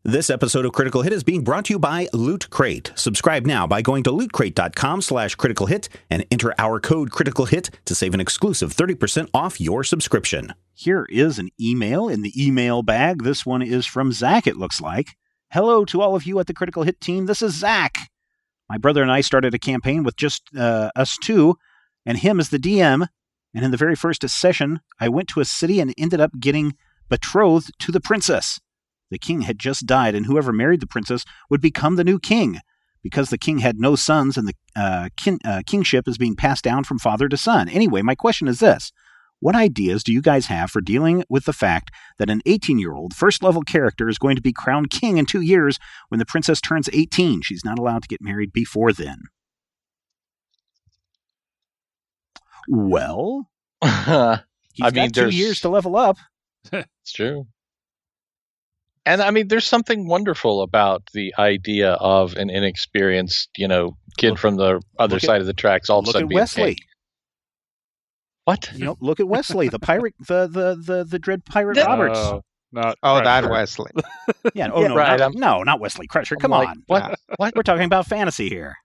This episode of Critical Hit is being brought to you by Loot Crate. Subscribe now by going to lootcrate.com/criticalhit and enter our code CRITICALHIT to save an exclusive 30% off your subscription. Here is an email in the email bag. This one is from Zach, it looks like. Hello to all of you at the Critical Hit team. This is Zach. My brother and I started a campaign with just us two and him as the DM. And in the very first session, I went to a city and ended up getting betrothed to the princess. The king had just died, and whoever married the princess would become the new king. Because the king had no sons, and the kingship is being passed down from father to son. Anyway, my question is this. What ideas do you guys have for dealing with the fact that an 18-year-old first-level character is going to be crowned king in 2 years when the princess turns 18? She's not allowed to get married before then. Well, he's got 2 years to level up. It's true. And I mean, there's something wonderful about the idea of an inexperienced, kid from the other side of the tracks all of a sudden being Wesley. king. What? Look at Wesley, the pirate, the dread pirate Roberts. That Wesley. Yeah. Oh no, right, not Wesley Crusher. Come on. What? We're talking about fantasy here.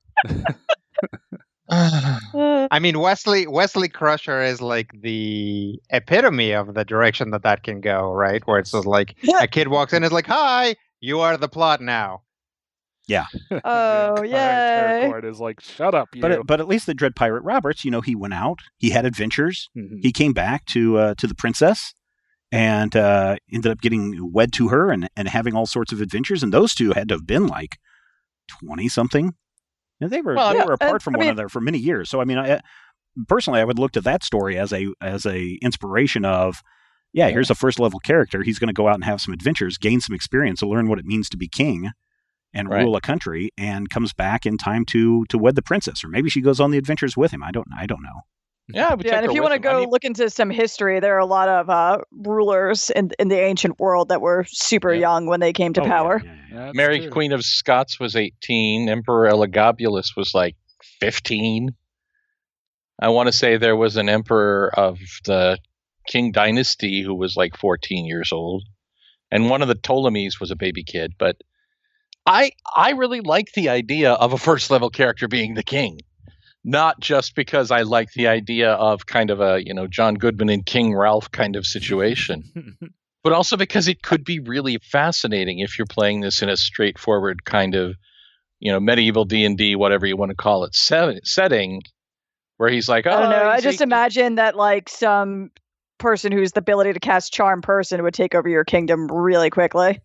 I mean, Wesley Crusher is like the epitome of the direction that can go, right? Where it's just like a kid walks in and is like, "Hi, you are the plot now." Yeah. Oh, yeah. Is like, shut up, you. But at least the Dread Pirate Roberts, he went out, he had adventures, he came back to the princess, and ended up getting wed to her and having all sorts of adventures. And those two had to have been like 20-something. And they were apart from one another for many years. So I mean, personally, I would look to that story as a inspiration of, here's a first level character. He's going to go out and have some adventures, gain some experience, to learn what it means to be king and rule a country, and comes back in time to wed the princess, or maybe she goes on the adventures with him. I don't know. Yeah, and if you want to go look into some history, there are a lot of rulers in the ancient world that were super young when they came to power. Yeah, Mary, true. Queen of Scots, was 18. Emperor Elagabalus was like 15. I want to say there was an emperor of the King Dynasty who was like 14 years old. And one of the Ptolemies was a baby kid. But I really like the idea of a first level character being the king. Not just because I like the idea of kind of a, John Goodman and King Ralph kind of situation, but also because it could be really fascinating if you're playing this in a straightforward kind of, medieval D&D, whatever you want to call it, setting, where he's like, I don't know. I just imagine that like some person who's the ability to cast charm person would take over your kingdom really quickly.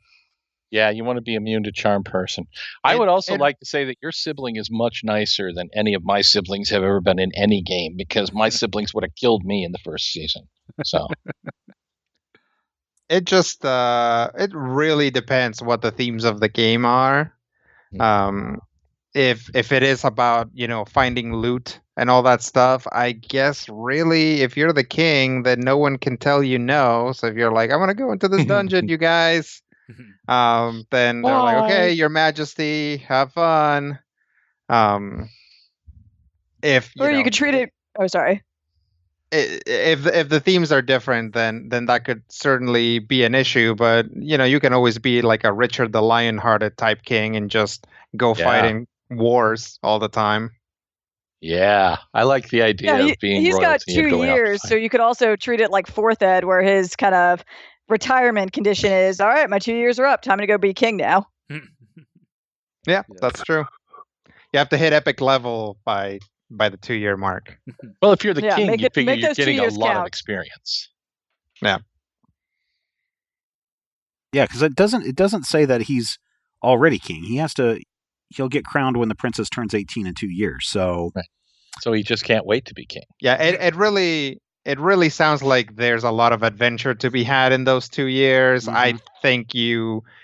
Yeah, you want to be immune to charm person. I would also like to say that your sibling is much nicer than any of my siblings have ever been in any game, because my siblings would have killed me in the first season. So it just it really depends what the themes of the game are. If it is about, finding loot and all that stuff, I guess really if you're the king, then no one can tell you no. So if you're like, I want to go into this dungeon, you guys. Then they're like, okay, your majesty, have fun. You could treat it. Oh, sorry. If the themes are different, then that could certainly be an issue. But you can always be like a Richard the Lionhearted type king and just go fighting wars all the time. Yeah, I like the idea of being. He's got 2 years, so you could also treat it like Fourth Ed, where his kind of retirement condition is, all right, my 2 years are up. Time to go be king now. Yeah, that's true. You have to hit epic level by the 2 year mark. Well, if you're the king, you figure you're getting a lot of experience. Yeah. Yeah, because it doesn't say that he's already king. He'll get crowned when the princess turns 18 in 2 years. So he just can't wait to be king. Yeah, it really sounds like there's a lot of adventure to be had in those 2 years. Mm-hmm. I think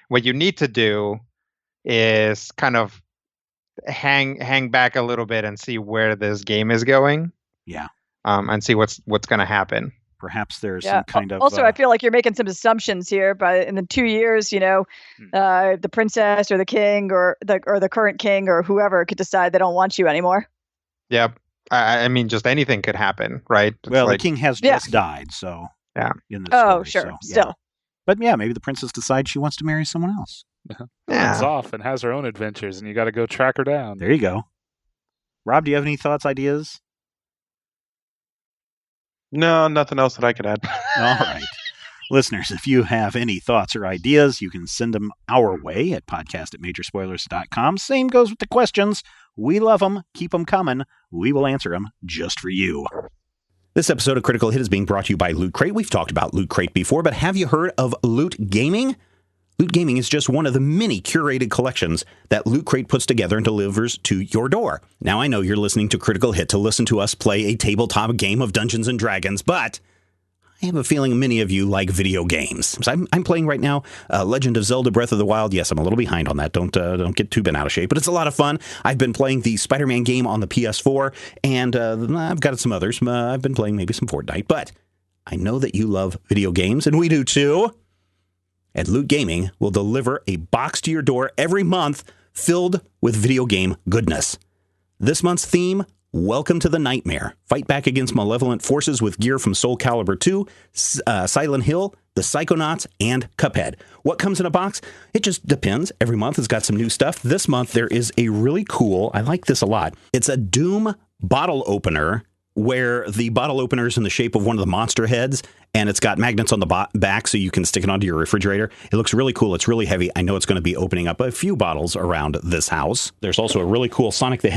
what you need to do is kind of hang back a little bit and see where this game is going. Yeah. And see what's going to happen. Perhaps there's some kind of. Also, I feel like you're making some assumptions here. But in the 2 years, the princess or the king or the current king or whoever could decide they don't want you anymore. Yep. I mean, just anything could happen, right? It's the king has just died, so yeah. In this story, sure, so, still. But maybe the princess decides she wants to marry someone else. runs off and has her own adventures, and you got to go track her down. There you go. Rob, do you have any thoughts, ideas? No, nothing else that I could add. All right. Listeners, if you have any thoughts or ideas, you can send them our way at podcast@majorspoilers.com. Same goes with the questions. We love them. Keep them coming. We will answer them just for you. This episode of Critical Hit is being brought to you by Loot Crate. We've talked about Loot Crate before, but have you heard of Loot Gaming? Loot Gaming is just one of the many curated collections that Loot Crate puts together and delivers to your door. Now, I know you're listening to Critical Hit to listen to us play a tabletop game of Dungeons & Dragons, but I have a feeling many of you like video games. So I'm playing right now Legend of Zelda Breath of the Wild. Yes, I'm a little behind on that. Don't get too bent out of shape, but it's a lot of fun. I've been playing the Spider-Man game on the PS4, and I've got some others. I've been playing maybe some Fortnite, but I know that you love video games, and we do too. And Loot Gaming will deliver a box to your door every month filled with video game goodness. This month's theme, Welcome to the Nightmare. Fight back against malevolent forces with gear from Soul Calibur 2, Silent Hill, The Psychonauts, and Cuphead. What comes in a box? It just depends. Every month has got some new stuff. This month there is a really cool, I like this a lot. It's a Doom bottle opener where the bottle opener is in the shape of one of the monster heads, and it's got magnets on the back so you can stick it onto your refrigerator. It looks really cool. It's really heavy. I know it's going to be opening up a few bottles around this house. There's also a really cool Sonic the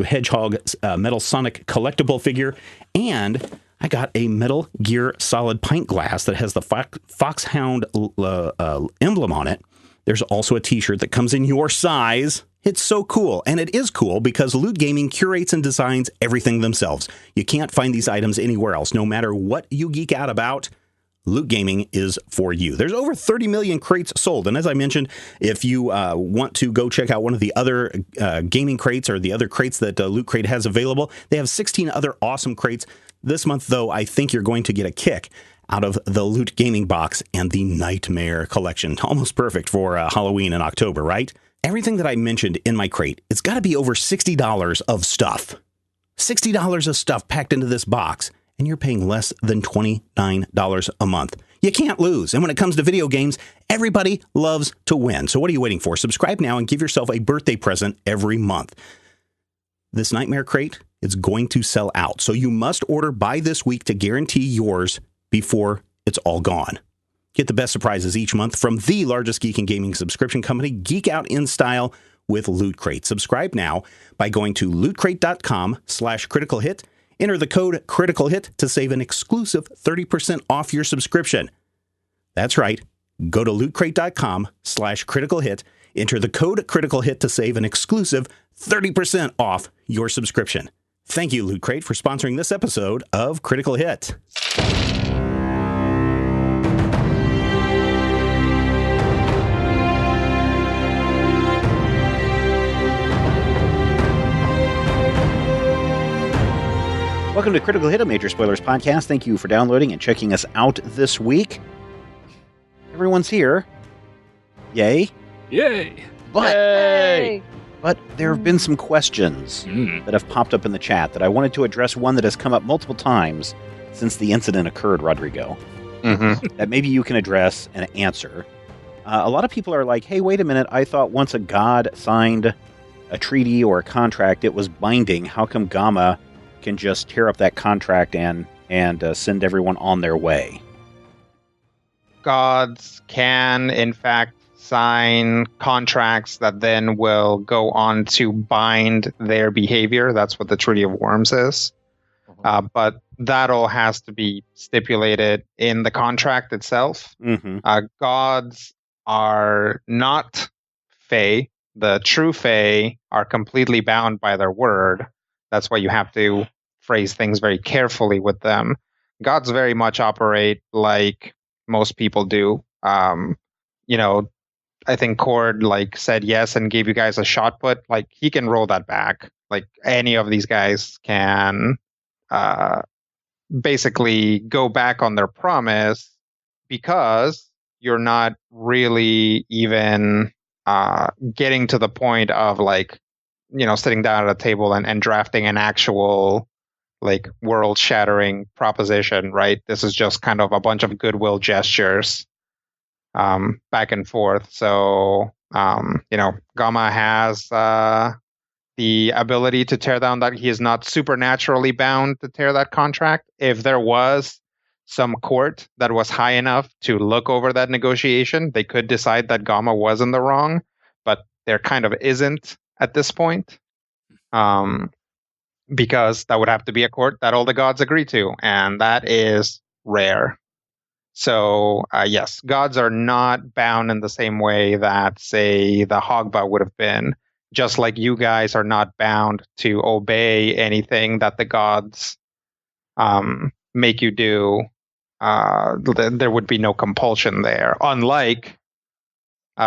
Hedgehog Metal Sonic collectible figure, and I got a Metal Gear Solid pint glass that has the Foxhound emblem on it. There's also a t-shirt that comes in your size. It's so cool, and it is cool because Loot Gaming curates and designs everything themselves. You can't find these items anywhere else. No matter what you geek out about, Loot Gaming is for you. There's over 30 million crates sold, and as I mentioned, if you want to go check out one of the other gaming crates or the other crates that Loot Crate has available, they have 16 other awesome crates. This month, though, I think you're going to get a kick out of the Loot Gaming box and the Nightmare collection. Almost perfect for Halloween in October, right? Everything that I mentioned in my crate, it's got to be over $60 of stuff. $60 of stuff packed into this box, and you're paying less than $29 a month. You can't lose. And when it comes to video games, everybody loves to win. So what are you waiting for? Subscribe now and give yourself a birthday present every month. This Nightmare crate is going to sell out. So you must order by this week to guarantee yours before it's all gone. Get the best surprises each month from the largest geek and gaming subscription company, Geek Out in Style with Loot Crate. Subscribe now by going to lootcrate.com/critical hit. Enter the code Critical Hit to save an exclusive 30% off your subscription. That's right. Go to lootcrate.com/critical hit. Enter the code Critical Hit to save an exclusive 30% off your subscription. Thank you, Loot Crate, for sponsoring this episode of Critical Hit. Welcome to Critical Hit, a Major Spoilers podcast. Thank you for downloading and checking us out this week. Everyone's here. Yay. Yay! But, Yay! but there have been some questions that have popped up in the chat that I wanted to address, one that has come up multiple times since the incident occurred, Rodrigo, that maybe you can address and answer. A lot of people are like, hey, wait a minute, I thought once a god signed a treaty or a contract, it was binding. How come Gamma can just tear up that contract and send everyone on their way? Gods can, in fact, sign contracts that then will go on to bind their behavior. That's what the Treaty of Worms is. But that all has to be stipulated in the contract itself. Gods are not Fae. The true Fae are completely bound by their word. That's why you have to phrase things very carefully with them. Gods very much operate like most people do. I think Cord said yes and gave you guys a shot put. He can roll that back. Any of these guys can basically go back on their promise because you're not really even getting to the point of sitting down at a table and drafting an actual world-shattering proposition, right? This is just kind of a bunch of goodwill gestures back and forth. So Gamma has the ability to tear down that. He is not supernaturally bound to tear that contract. If there was some court that was high enough to look over that negotiation, they could decide that Gamma was in the wrong, but there kind of isn't at this point. Because that would have to be a court that all the gods agree to, and that is rare. So, yes, gods are not bound in the same way that, say, the Hogba would have been, just like you guys are not bound to obey anything that the gods make you do. There would be no compulsion there, unlike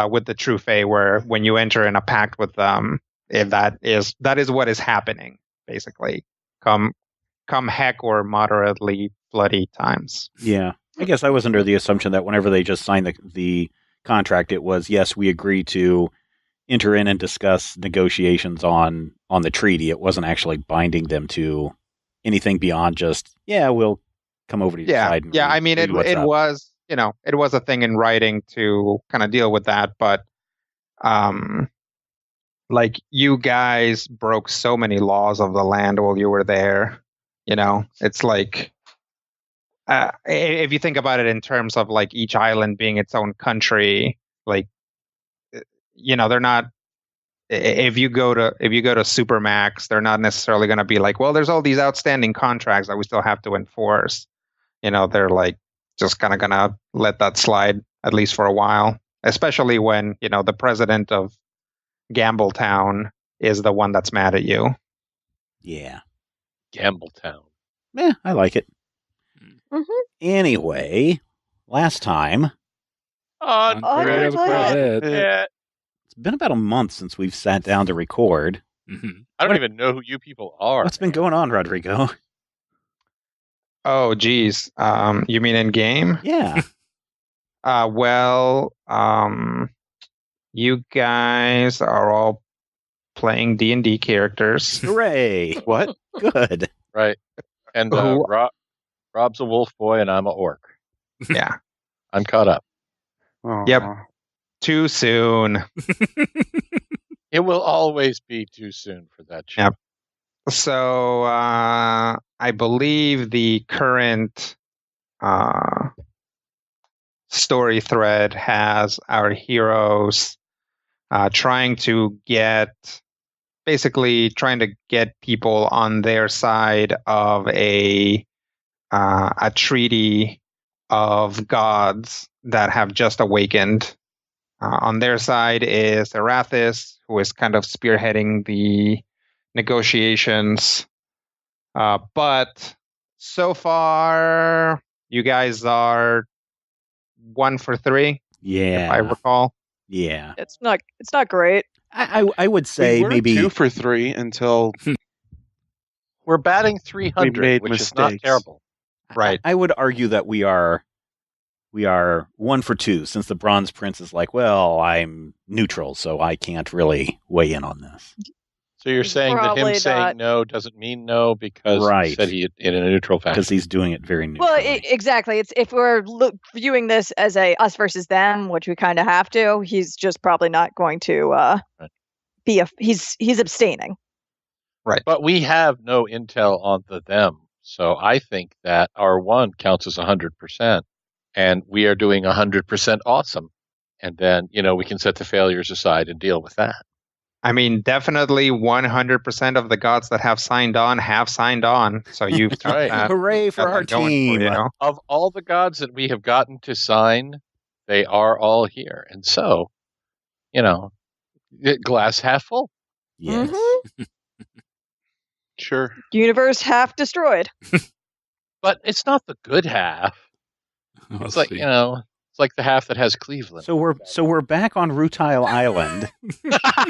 with the True Fae, where when you enter in a pact with them, if that is what is happening, basically, come heck or moderately bloody times. Yeah. I guess I was under the assumption that whenever they just signed the contract, it was, yes, we agree to enter in and discuss negotiations on the treaty. It wasn't actually binding them to anything beyond just, yeah, we'll come over to your side. Yeah, I mean, it was, it was a thing in writing to kind of deal with that, but like, you guys broke so many laws of the land while you were there. It's like, if you think about it in terms of like each island being its own country, like, they're not. If you go to Supermax, they're not necessarily going to be like, well, there's all these outstanding contracts that we still have to enforce. They're like just kind of going to let that slide at least for a while, especially when the president of Gambletown is the one that's mad at you. Yeah, Gambletown. Yeah, I like it. Mm-hmm. Anyway, last time on It's been about a month since we've sat down to record. Mm-hmm. I don't even know who you people are. What's been going on, Rodrigo? Oh, geez. You mean in game? Yeah. You guys are all playing D&D characters. Hooray! What? Good. Right. And Rob's a wolf boy and I'm an orc. Yeah. I'm caught up. Aww. Yep. Too soon. It will always be too soon for that show. Yep. So I believe the current story thread has our heroes trying to get people on their side of a treaty of gods that have just awakened. On their side is Arathis, who is kind of spearheading the negotiations. But so far, you guys are 1 for 3. Yeah, if I recall. Yeah, it's not great. I would say we were maybe 2 for 3 until we're batting 300, which is not terrible. Right. I would argue that we are 1 for 2, since the Bronze Prince is like, well, I'm neutral, so I can't really weigh in on this. So you're saying that him saying no doesn't mean no because he said he in a neutral fashion. Because he's doing it very neutrally. Well, exactly. It's if we're viewing this as a us versus them, which we kind of have to. He's just probably not going to he's abstaining. Right. But we have no intel on the them, so I think that our 1 counts as 100%, and we are doing 100% awesome, and then we can set the failures aside and deal with that. I mean, definitely 100% of the gods that have signed on have signed on. So you've got right. that. Hooray for our team! Of all the gods that we have gotten to sign, they are all here, and so, glass half full. Yes. Mm-hmm. Sure. Universe half destroyed. But it's not the good half. It's like it's like the half that has Cleveland. So we're back on Rutile Island,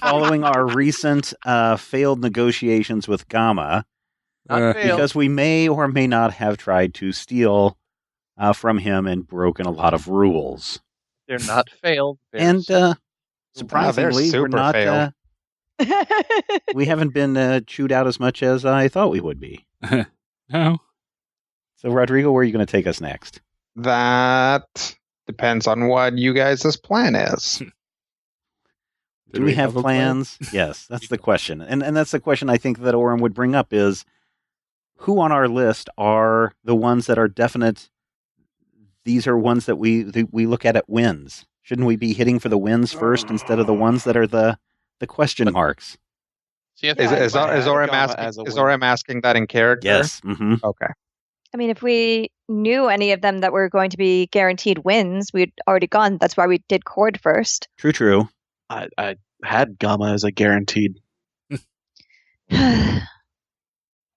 following our recent failed negotiations with Gamma, because we may or may not have tried to steal from him and broken a lot of rules. They're not failed. And surprisingly, we're not. We haven't been chewed out as much as I thought we would be. No. So, Rodrigo, where are you going to take us next? That depends on what you guys' plan is. Do we have a plan? plans? Yes, that's the question. And that's the question I think that Orem would bring up is, who on our list are the ones that are definite? These are ones that we look at wins. Shouldn't we be hitting for the wins first instead of the ones that are the question marks? See, I Is think is I had Orem Gamma asking? as a Is win. Orem asking that in character? Yes. Mm-hmm. Okay. I mean, if we knew any of them that were going to be guaranteed wins, we'd already gone. That's why we did Cord first. True. I had Gamma as a guaranteed.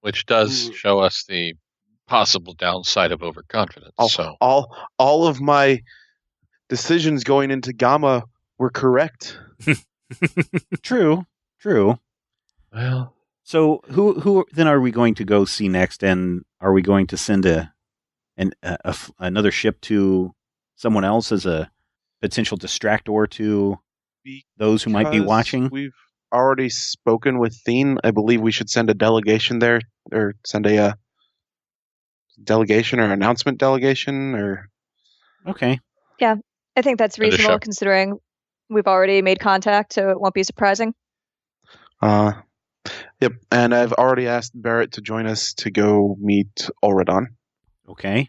which does show us the possible downside of overconfidence. So All of my decisions going into Gamma were correct. True. well, So who then are we going to go see next? And are we going to send another ship to someone else as a potential distractor to those who might be Because watching? We've already spoken with Thene. I believe we should send a delegation there, or send a delegation or announcement delegation, or Okay. I think that's And a reasonable ship. considering we've already made contact, so it won't be surprising. Yep. And I've already asked Barrett to join us to go meet Ulradon. Okay.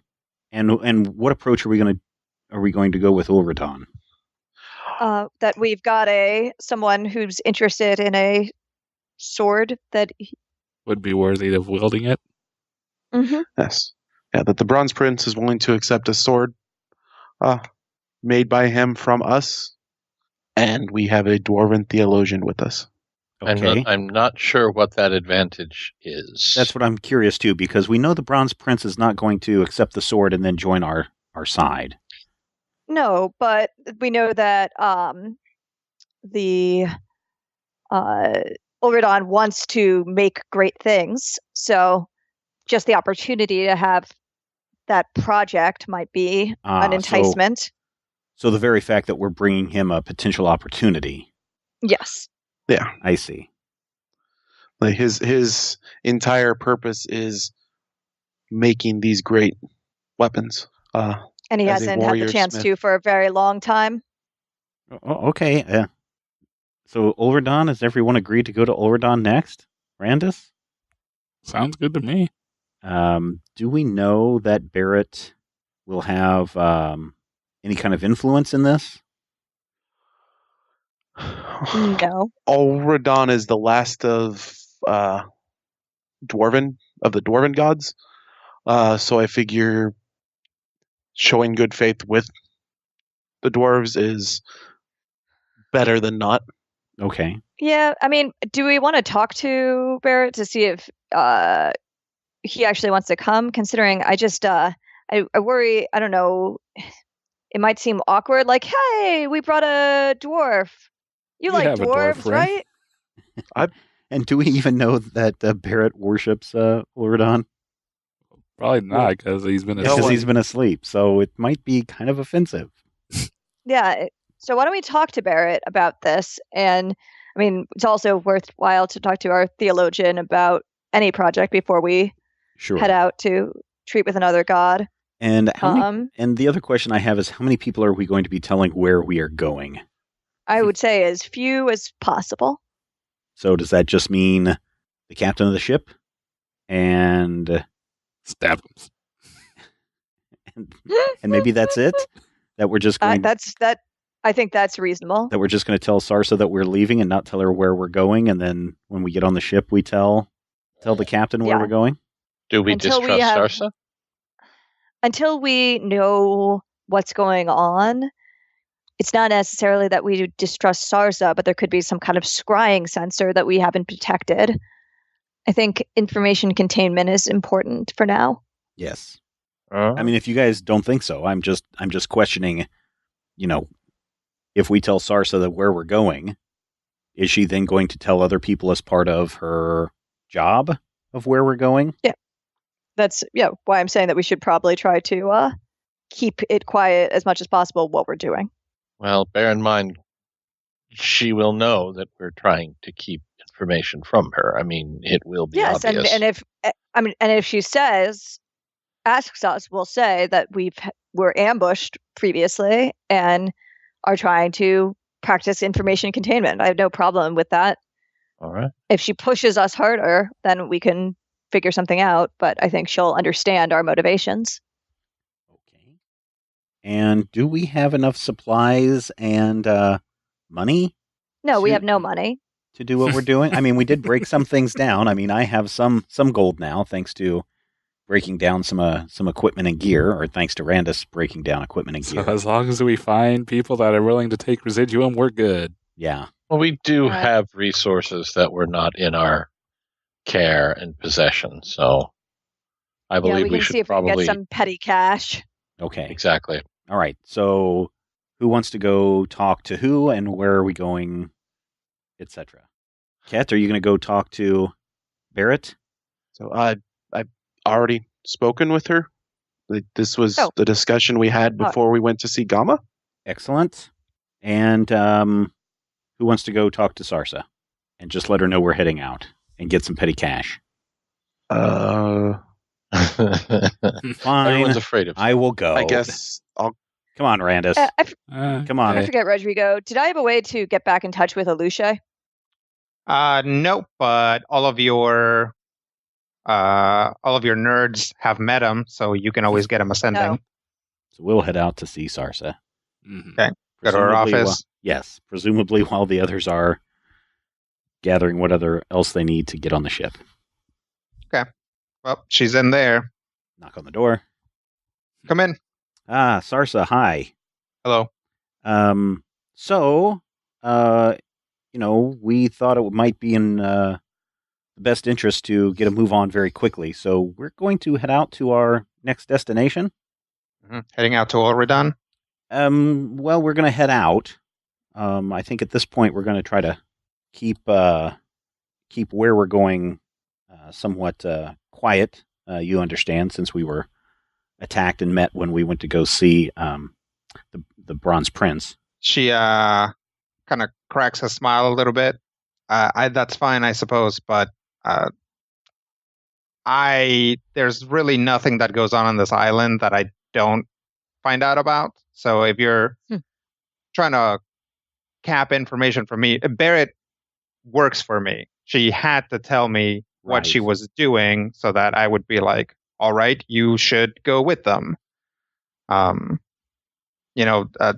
And what approach are we going to go with Ulradon? That we've got someone who's interested in a sword that. Would be worthy of wielding it. Mm-hmm. Yes. Yeah, that the Bronze Prince is willing to accept a sword made by him from us, and we have a dwarven theologian with us. Okay. I'm not sure what that advantage is. That's what I'm curious too, because we know the Bronze Prince is not going to accept the sword and then join our side. No, but we know that the Ulradon wants to make great things, so just the opportunity to have that project might be an enticement. So the very fact that we're bringing him a potential opportunity. Yes. Yeah. I see. Like his entire purpose is making these great weapons. And he as a hasn't had the warrior chance smith. to for a very long time. Okay. So Ulradon, has everyone agreed to go to Ulradon next? Randus? Sounds good to me. Do we know that Barrett will have any kind of influence in this? No. Ulradon is the last of the dwarven gods. So I figure showing good faith with the dwarves is better than not. Okay. Yeah, I mean, do we want to talk to Barrett to see if he actually wants to come? Considering I just I worry, I don't know, it might seem awkward, like, hey, we brought a dwarf. You We like have a dwarf dwarves, friend. right? And do we even know that Barrett worships Ulradon? Probably not, because he's been No Because one- he's been asleep, so it might be kind of offensive. Yeah. So why don't we talk to Barrett about this? And I mean, it's also worthwhile to talk to our theologian about any project before we Sure. head out to treat with another god. And and the other question I have is, how many people are we going to be telling where we are going? I would say as few as possible. So does that just mean the captain of the ship and Stab him. and maybe that's it? That we're just going I think that's reasonable. that we're just going to tell Sarsa that we're leaving and not tell her where we're going, and then when we get on the ship we tell the captain where Yeah. we're going? Do we Until we distrust have- Sarsa? Until we know what's going on, it's not necessarily that we distrust Sarsa, but there could be some kind of scrying sensor that we haven't detected. I think information containment is important for now. Yes. I mean, if you guys don't think so, I'm just questioning, if we tell Sarsa that where we're going, is she then going to tell other people as part of her job of where we're going? Yeah. That's why I'm saying that we should probably try to keep it quiet as much as possible what we're doing. Well, bear in mind, she will know that we're trying to keep information from her. I mean, it will be obvious. and if she asks us, we'll say that we're ambushed previously and are trying to practice information containment. I have no problem with that. All right. If she pushes us harder, then we can figure something out, but I think she'll understand our motivations. Okay. And do we have enough supplies and money? No, we have no money. To do what we're doing? I mean, we did break some things down. I mean, I have some gold now, thanks to breaking down some equipment and gear, or thanks to Randus breaking down equipment and gear. So as long as we find people that are willing to take residuum, we're good. Yeah. Well, we do Right. have resources that were not in our care and possession, so I believe we can see should if we can probably get some petty cash. Okay. exactly. All right. So, who wants to go talk to who, and where are we going, etc.? Kat, are you going to go talk to Barrett? So I've already spoken with her. This was Oh. the discussion we had before we went to see Gamma. Excellent. And who wants to go talk to Sarsa and just let her know we're heading out and get some petty cash? Uh, Fine. Everyone's afraid of. I will go. I guess I'll. Come on, Randus. Come on. I forget, Rodrigo. Did I have a way to get back in touch with Alusha? Nope, but all of your nerds have met him, so you can always get him ascending. No. So we'll head out to see Sarsa. Okay. Go to her Presumably office. Yes, presumably while the others are gathering what else they need to get on the ship. Well, she's in there. Knock on the door. Come in. Ah, Sarsa, hi. Hello. So, we thought it might be in the best interest to get a move on very quickly. So we're going to head out to our next destination. Heading out to Ulridon. Well, we're going to head out. I think at this point we're going to try to keep where we're going somewhat quiet. You understand, since we were attacked and met when we went to go see the Bronze Prince. She kind of cracks a smile a little bit. That's fine, I suppose, but there's really nothing that goes on this island that I don't find out about. So if you're trying to cap information from me, Barrett works for me. She had to tell me what she was doing so that I would be like, all right, you should go with them.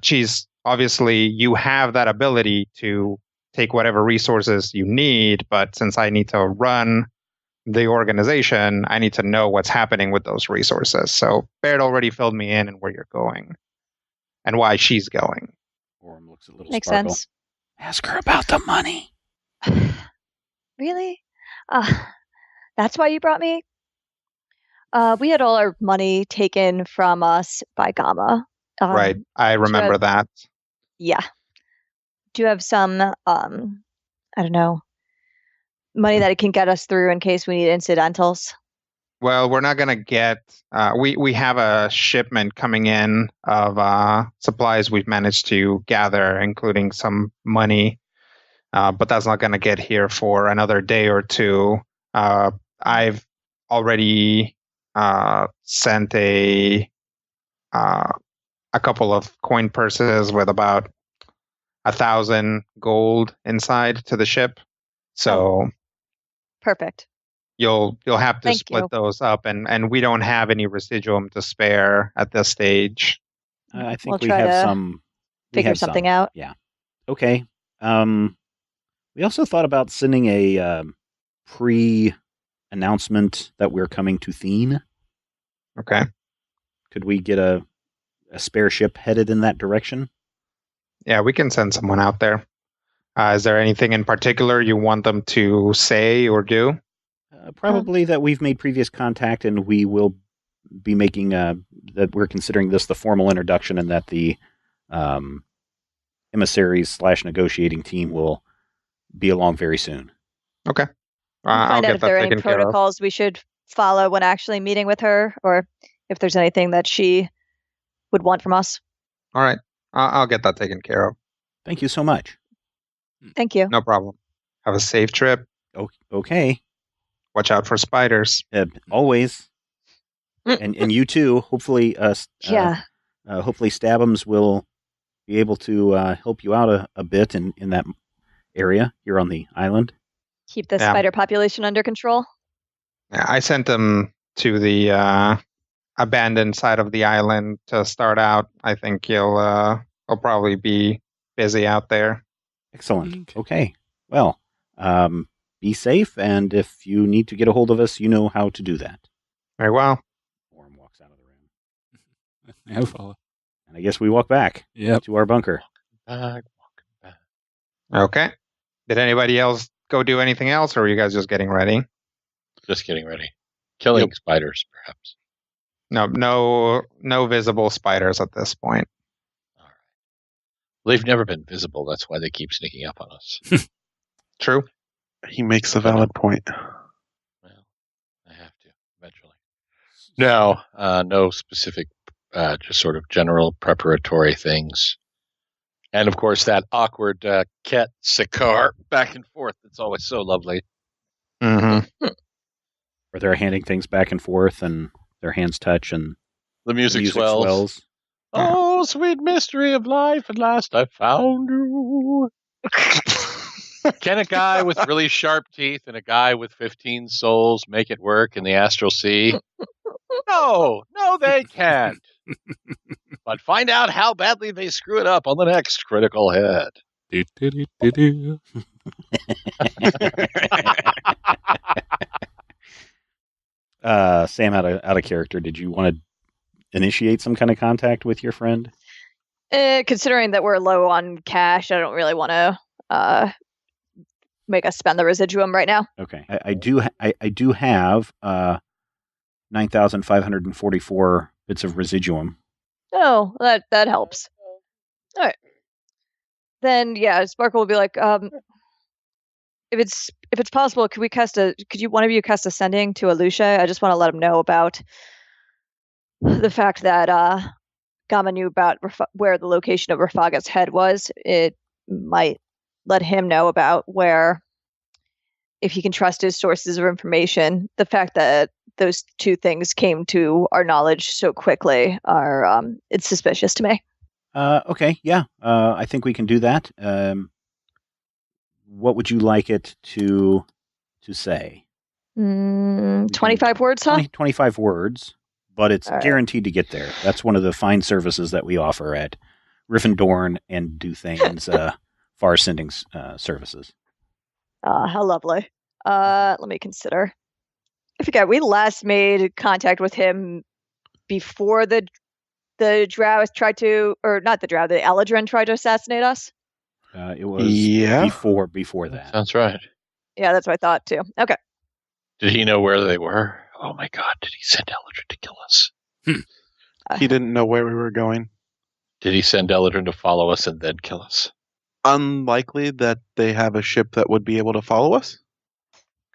She's obviously, you have that ability to take whatever resources you need, but since I need to run the organization, I need to know what's happening with those resources. So Barrett already filled me in and where you're going and why she's going. Orm looks a little Makes sparkle. sense. Ask her about the money. Really? That's why you brought me? We had all our money taken from us by Gamma. Right. I remember that. Yeah. Do you have some, I don't know, money that it can get us through in case we need incidentals? Well, we're not going to get, we have a shipment coming in of supplies we've managed to gather, including some money, but that's not going to get here for another day or two. I've already sent a couple of coin purses with about 1,000 gold inside to the ship. So Perfect. you'll have to Thank split you. those up, and we don't have any residuum to spare at this stage. I think We'll we try have to some. Figure something out. Yeah. Okay. We also thought about sending a pre-announcement that we're coming to Thene. Okay. Could we get a spare ship headed in that direction? Yeah, we can send someone out there. Is there anything in particular you want them to say or do? Probably that we've made previous contact and we will be making that we're considering this the formal introduction, and that the emissaries/negotiating team will be along very soon. Okay. Find I'll out get if there are that any taken care of. protocols we should follow when actually meeting with her, or if there's anything that she would want from us. All right. I'll get that taken care of. Thank you so much. Thank you. No problem. Have a safe trip. Okay. Watch out for spiders. Always. And you too. Hopefully, Yeah. hopefully Stabums will, be able to help you out a bit in that area here on the island. Keep the spider population under control. Yeah, I sent him to the abandoned side of the island to start out. I think he'll probably be busy out there. Excellent. Okay. Well, be safe, and if you need to get a hold of us, you know how to do that. Very well. Orm walks out of the room. I follow. And I guess we walk back to our bunker. Walking back. Okay. Did anybody else go do anything else, or are you guys just getting ready? Just getting ready. Killing spiders, perhaps. No visible spiders at this point. All right. They've never been visible. That's why they keep sneaking up on us. True. He makes a valid point. Well, I have to eventually. No, no specific, just sort of general preparatory things. And of course, that awkward cat Sakar back and forth. It's always so lovely. Mm-hmm. Where they're handing things back and forth, and their hands touch, and the music swells. Oh, sweet mystery of life! At last I found you. Can a guy with really sharp teeth and a guy with 15 souls make it work in the astral sea? No, they can't. But find out how badly they screw it up on the next Critical Hit. Sam, out of character, did you want to initiate some kind of contact with your friend? Considering that we're low on cash, I don't really want to make us spend the residuum right now. Okay, I do have 9,544 bits of residuum. Oh, that helps. All right. Then Sparkle will be like, if it's possible, could one of you cast a sending to Alusha? I just want to let him know about the fact that Gama knew about where the location of Rafaga's head was. It might let him know about where, if he can trust his sources of information. The fact that those two things came to our knowledge so quickly it's suspicious to me. Okay, yeah. I think we can do that. What would you like it to say? 25 words, huh? 25 words, but it's guaranteed to get there. That's one of the fine services that we offer at Gryffindor and Duthane's far sending services. How lovely. Let me consider. I forget, we last made contact with him before the Drow tried to, or not the Drow, the Eladrin tried to assassinate us. It was before that. Sounds right. Yeah, that's what I thought too. Okay. Did he know where they were? Oh my God, did he send Eladrin to kill us? He didn't know where we were going. Did he send Eladrin to follow us and then kill us? Unlikely that they have a ship that would be able to follow us.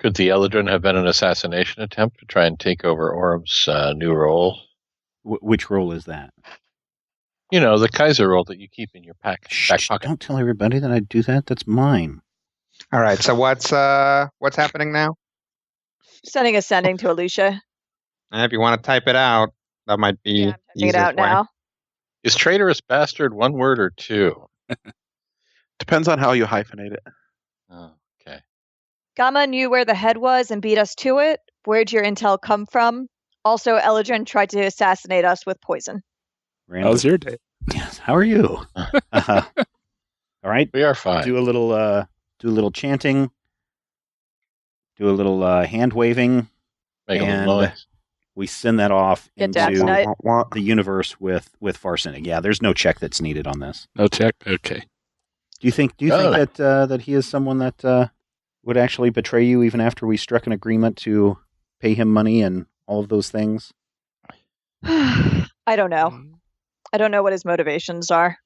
Could the Eladrin have been an assassination attempt to try and take over Orm's new role? Which role is that? You know, the Kaiser role that you keep in your back pocket. Don't tell everybody that I do that. That's mine. All right. So what's happening now? Sending a sending to Alicia. If you want to type it out, that might be. I'm typing it out now. Is traitorous bastard one word or two? Depends on how you hyphenate it. Oh, okay. Gama knew where the head was and beat us to it. Where'd your intel come from? Also, Eladrin tried to assassinate us with poison. How's your day? Yes. How are you? All right. We are fine. Do a little chanting. Do a little hand waving. Make a little noise. We send that off Get down into tonight. the universe with Farsending. Yeah, there's no check that's needed on this. No check? Okay. Do you think that he is someone that would actually betray you even after we struck an agreement to pay him money and all of those things? I don't know. I don't know what his motivations are.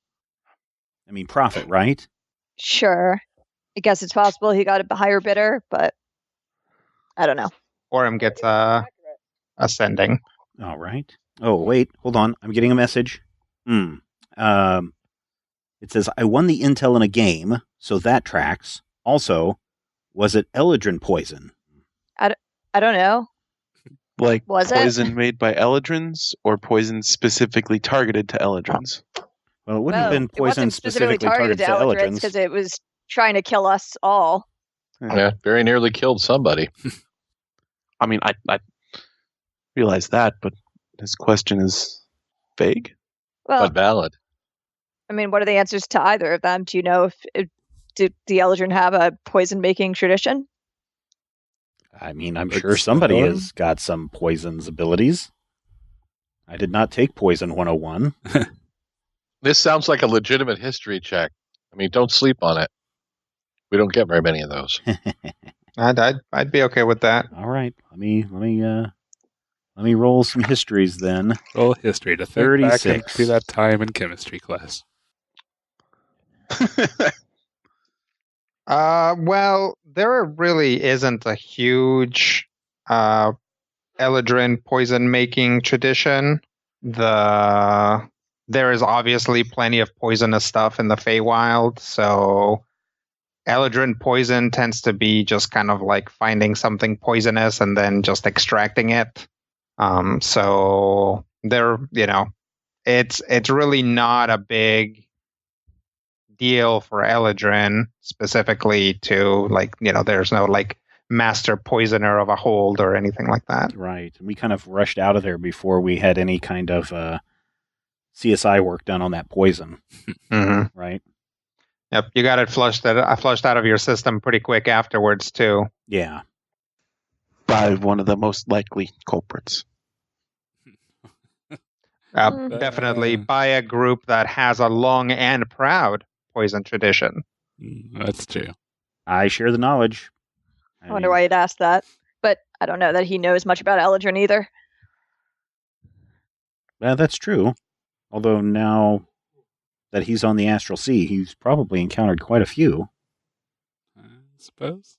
I mean, profit, right? Sure. I guess it's possible he got a higher bidder, but I don't know. Orm gets ascending. All right. Oh, wait. Hold on. I'm getting a message. It says, I won the intel in a game, so that tracks. Also, was it Eladrin poison? I don't know. Like Was poison made by Eladrins or poison specifically targeted to Eladrins? Well, it wouldn't have been it poison wasn't specifically targeted to Eldrins because it was trying to kill us all. Yeah, very nearly killed somebody. I mean, I realize that, but his question is vague. Well, but valid. I mean, what are the answers to either of them? Do you know if did the Eldrin have a poison-making tradition? I mean, I'm Like sure somebody Stella? has got some poison's abilities. I did not take Poison 101. This sounds like a legitimate history check. I mean, don't sleep on it. We don't get very many of those. I'd be okay with that. All right, let me roll some histories then. Roll history to think back 36. into that time in chemistry class. Well, there really isn't a huge Eldrin poison-making tradition. There is obviously plenty of poisonous stuff in the Feywild, so Eldrin poison tends to be just kind of like finding something poisonous and then just extracting it. So there, it's really not a big deal for Eldrin specifically to there's no master poisoner of a hold or anything like that. Right. We kind of rushed out of there before we had any kind of CSI work done on that poison. Mm-hmm. Right. Yep, you got it flushed out of your system pretty quick afterwards too. Yeah. By one of the most likely culprits. Definitely by a group that has a long and proud poison tradition. That's true. I share the knowledge. I wonder why you'd ask that. But I don't know that he knows much about Eldrin either. That's true. Although now that he's on the Astral Sea, he's probably encountered quite a few. I suppose.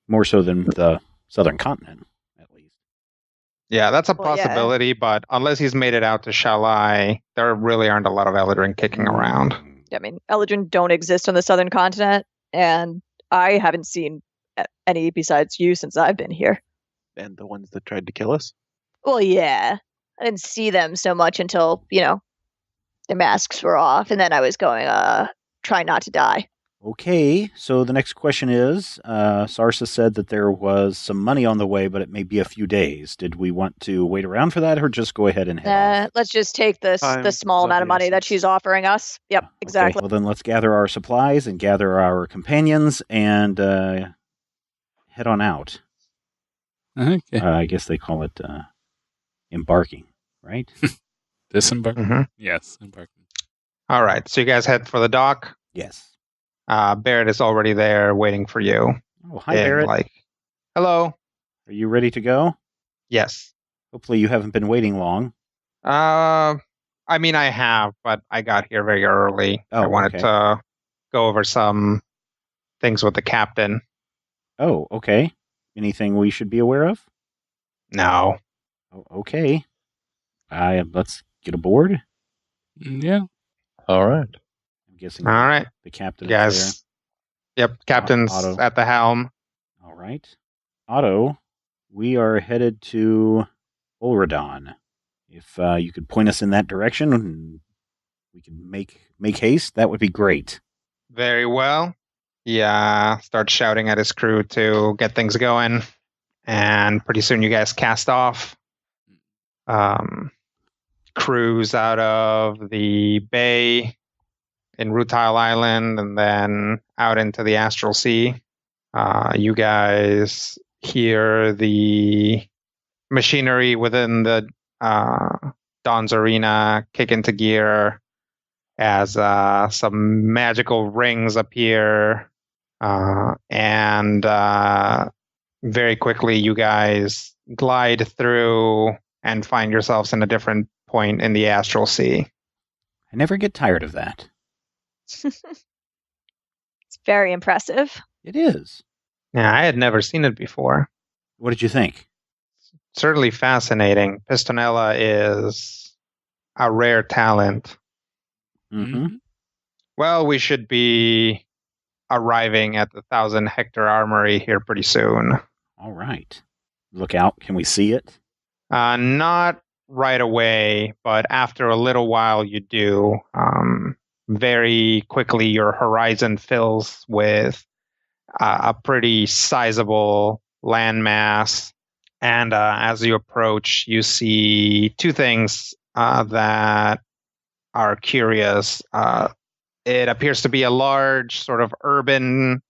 More so than the southern continent, at least. Yeah, that's a Well, yeah. possibility, but unless he's made it out to Shalai, there really aren't a lot of Eldrin kicking around. I mean, Eldrin don't exist on the southern continent, and I haven't seen any besides you since I've been here. And the ones that tried to kill us? Well, yeah. I didn't see them so much until, their masks were off, and then I was going, try not to die. Okay, so the next question is, Sarsa said that there was some money on the way, but it may be a few days. Did we want to wait around for that, or just go ahead and head off? Let's just take the small amount of money that she's offering us. Yep, exactly. Okay, well then let's gather our supplies and gather our companions and head on out. Okay. I guess they call it embarking, right? Disembark? Mm-hmm. Yes, embarking. All right, so you guys head for the dock. Yes. Barrett is already there waiting for you. Oh, hi, Barrett. Hello. Are you ready to go? Yes. Hopefully you haven't been waiting long. I mean, I have, but I got here very early. Oh, I wanted to go over some things with the captain. Oh, okay. Anything we should be aware of? No. Oh, okay. Let's get aboard. Yeah. All right. I'm guessing All right. the captain Guys. is Yep, captain's Otto. at the helm. there. All right. Otto, we are headed to Ulradon. If you could point us in that direction and we can make haste, that would be great. Very well. Yeah, starts shouting at his crew to get things going. And pretty soon you guys cast off. Cruise out of the bay in Rutile Island and then out into the Astral Sea. You guys hear the machinery within the Dawn's Arena kick into gear as some magical rings appear. And very quickly you guys glide through and find yourselves in a different point in the Astral Sea. I never get tired of that. It's very impressive. It is. Yeah, I had never seen it before. What did you think? Certainly fascinating. Pistonella is a rare talent. Mm-hmm. Well, we should be arriving at the 1,000 Hectare Armory here pretty soon. All right. Look out. Can we see it? Not right away, but after a little while you do. very quickly your horizon fills with a pretty sizable landmass. And as you approach, you see two things that are curious. It appears to be a large sort of urban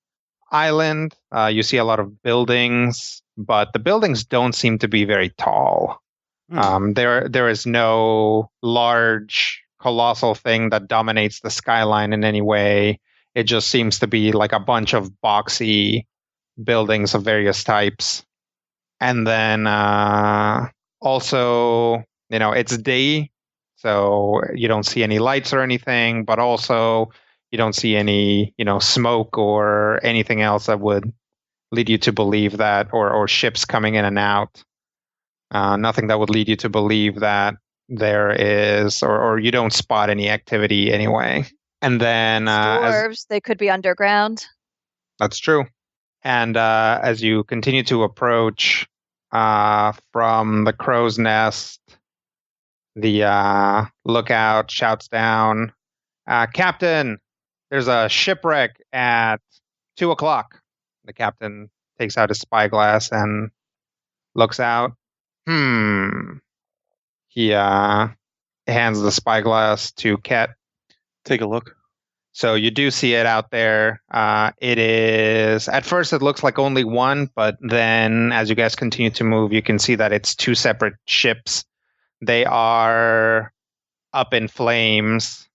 island. You see a lot of buildings, but the buildings don't seem to be very tall. There is no large, colossal thing that dominates the skyline in any way. It just seems to be like a bunch of boxy buildings of various types. And then also, it's day, so you don't see any lights or anything, but also you don't see any, smoke or anything else that would lead you to believe that, or ships coming in and out. Nothing that would lead you to believe that there is, or you don't spot any activity anyway. And then Dwarves, they could be underground. That's true. And as you continue to approach from the crow's nest, the lookout shouts down, "Captain, there's a shipwreck at 2:00. The captain takes out his spyglass and looks out. He hands the spyglass to Ket. Take a look. So you do see it out there. It is, at first it looks like only one, but then as you guys continue to move, you can see that it's two separate ships. They are up in flames,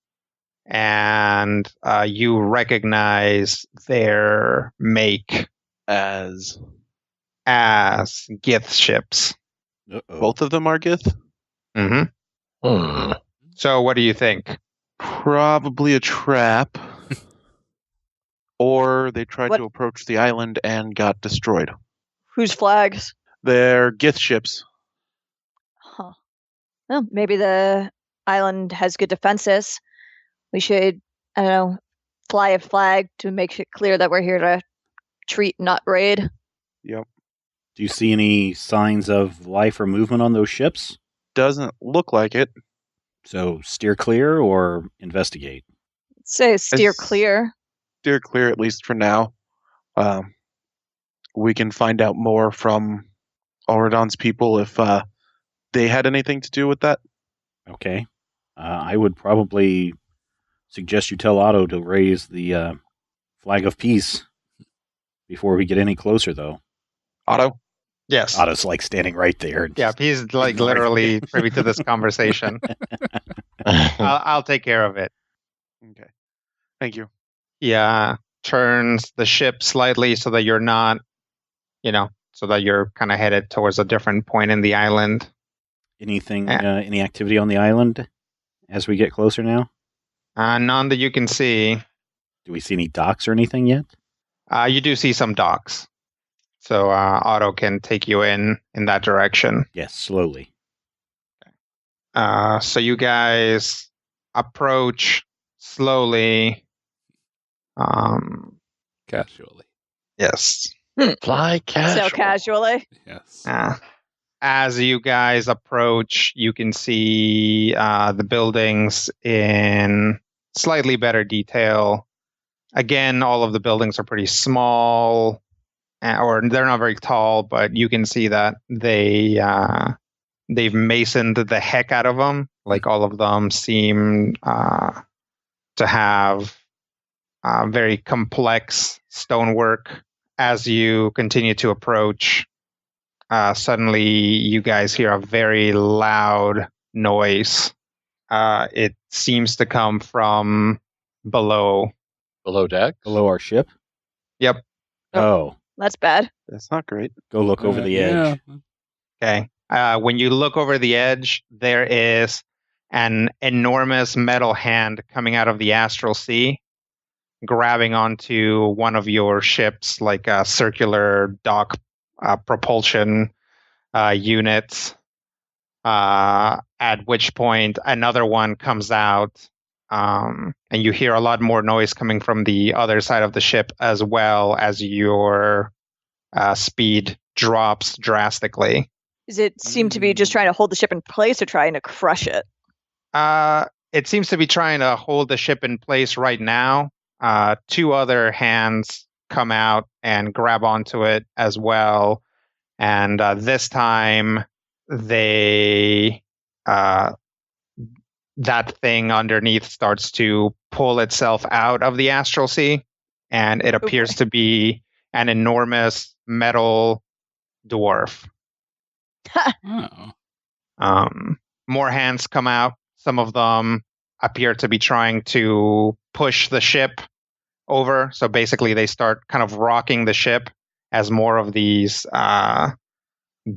and you recognize their make As Gith ships. Uh-oh. both of them are Gith? Mm-hmm. So what do you think? Probably a trap. Or they tried What- to approach the island and got destroyed. Whose flags? They're Gith ships. Huh. Well, maybe the island has good defenses. We should, I don't know, fly a flag to make it clear that we're here to treat, not raid. Yep. Do you see any signs of life or movement on those ships? Doesn't look like it. So steer clear or investigate? Say steer It's- clear. Steer clear, at least for now. We can find out more from Auradon's people if they had anything to do with that. Okay. I would probably suggest you tell Otto to raise the flag of peace before we get any closer, though. Otto? Yes. Otto's like standing right there. and Yeah, just- he's like literally privy to this conversation. I'll take care of it. Okay. Thank you. Yeah, turns the ship slightly so that you're not, so that you're kind of headed towards a different point in the island. Anything, any activity on the island as we get closer now? None that you can see. Do we see any docks or anything yet? You do see some docks. So Otto can take you in that direction. Yes, slowly. So you guys approach slowly. Casually. Yes. Fly casual. So casually. Yes. As you guys approach, you can see the buildings in slightly better detail. Again, all of the buildings are pretty small, or they're not very tall, but you can see that they've masoned the heck out of them. Like all of them seem to have very complex stonework. As you continue to approach, suddenly you guys hear a very loud noise. It seems to come from below. Below deck? Below our ship? Yep. Oh, That's bad. That's not great. go look over the edge. Okay. When you look over the edge, there is an enormous metal hand coming out of the astral sea, grabbing onto one of your ships, like a circular dock propulsion units. At which point another one comes out, and you hear a lot more noise coming from the other side of the ship, as well as your speed drops drastically. Does it seem to be just trying to hold the ship in place or trying to crush it? it seems to be trying to hold the ship in place right now. 2 other hands come out and grab onto it as well. And this time, they that thing underneath starts to pull itself out of the astral sea, and it appears to be an enormous metal dwarf. More hands come out. Some of them appear to be trying to push the ship over. So basically, they start kind of rocking the ship as more of these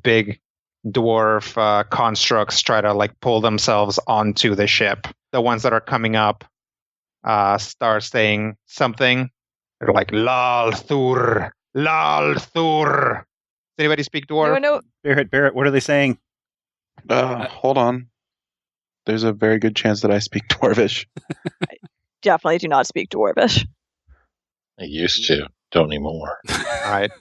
big dwarf constructs try to like pull themselves onto the ship. The ones that are coming up start saying something. They're like "Lal Thur, Lal Thur." Does anybody speak dwarf? No. Barrett, what are they saying? Hold on. There's a very good chance that I speak Dwarvish. Definitely do not speak Dwarvish. I used to. Don't anymore. All right.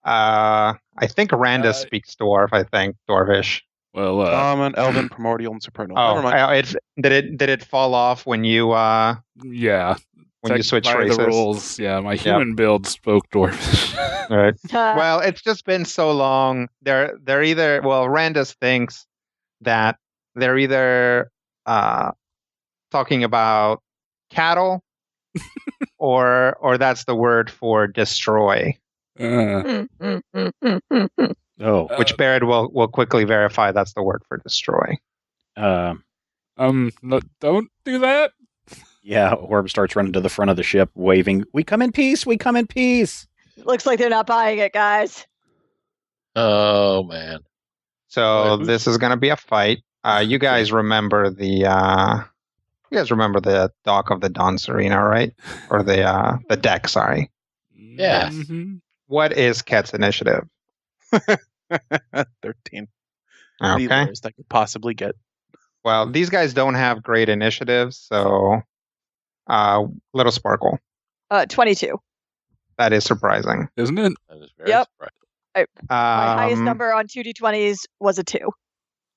I think Randa speaks dwarf. I think Dwarvish. Well, Common, Elven, Primordial, and Supernal. Oh, Never mind. did it fall off when you yeah. when you switched By races? the rules, yeah. My human build spoke Dwarvish. All right. Well, it's just been so long. They're either Randus thinks that they're either talking about cattle or that's the word for destroy. Which Barrett will quickly verify that's the word for destroy. No, don't do that. Yeah, Orb starts running to the front of the ship, waving, "We come in peace, we come in peace." Looks like they're not buying it, guys. Oh, man. So this is going to be a fight. You guys remember the dock of the Dawn Serena, right? Or the deck, sorry. Yeah. Mm-hmm. What is Ket's initiative? 13. Okay. The lowest I could possibly get. Well, these guys don't have great initiatives, so Little Sparkle. 22. That is surprising. Isn't it? That is very Yep. surprising. My highest number on 2d20s was a 2.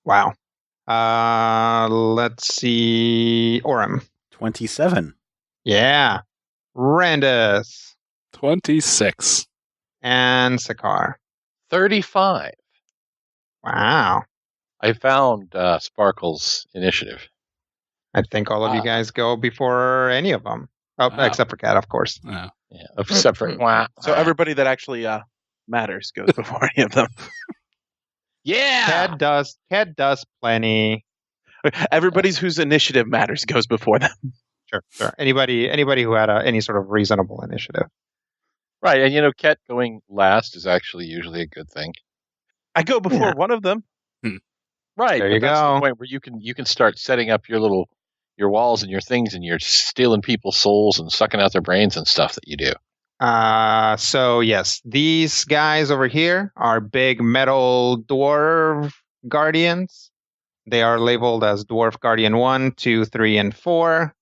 Wow. Let's see. Orem. 27. Yeah. Randus. 26. And Sakar. 35. Wow. I found Sparkle's initiative. I think all of you guys go before any of them. Oh, Wow. Except for Cat, of course. Yeah. Yeah, except for So everybody that actually matters goes before any of them. Yeah. Cat does plenty. Everybody's whose initiative matters goes before them. Sure. Anybody who had any sort of reasonable initiative. Right, and Ket going last is actually usually a good thing. I go before one of them. Right, There you that's go. the point where you can start setting up your walls and your things, and you're stealing people's souls and sucking out their brains and stuff that you do. So yes, these guys over here are big metal dwarf guardians. They are labeled as Dwarf Guardian 1, 2, 3, and 4.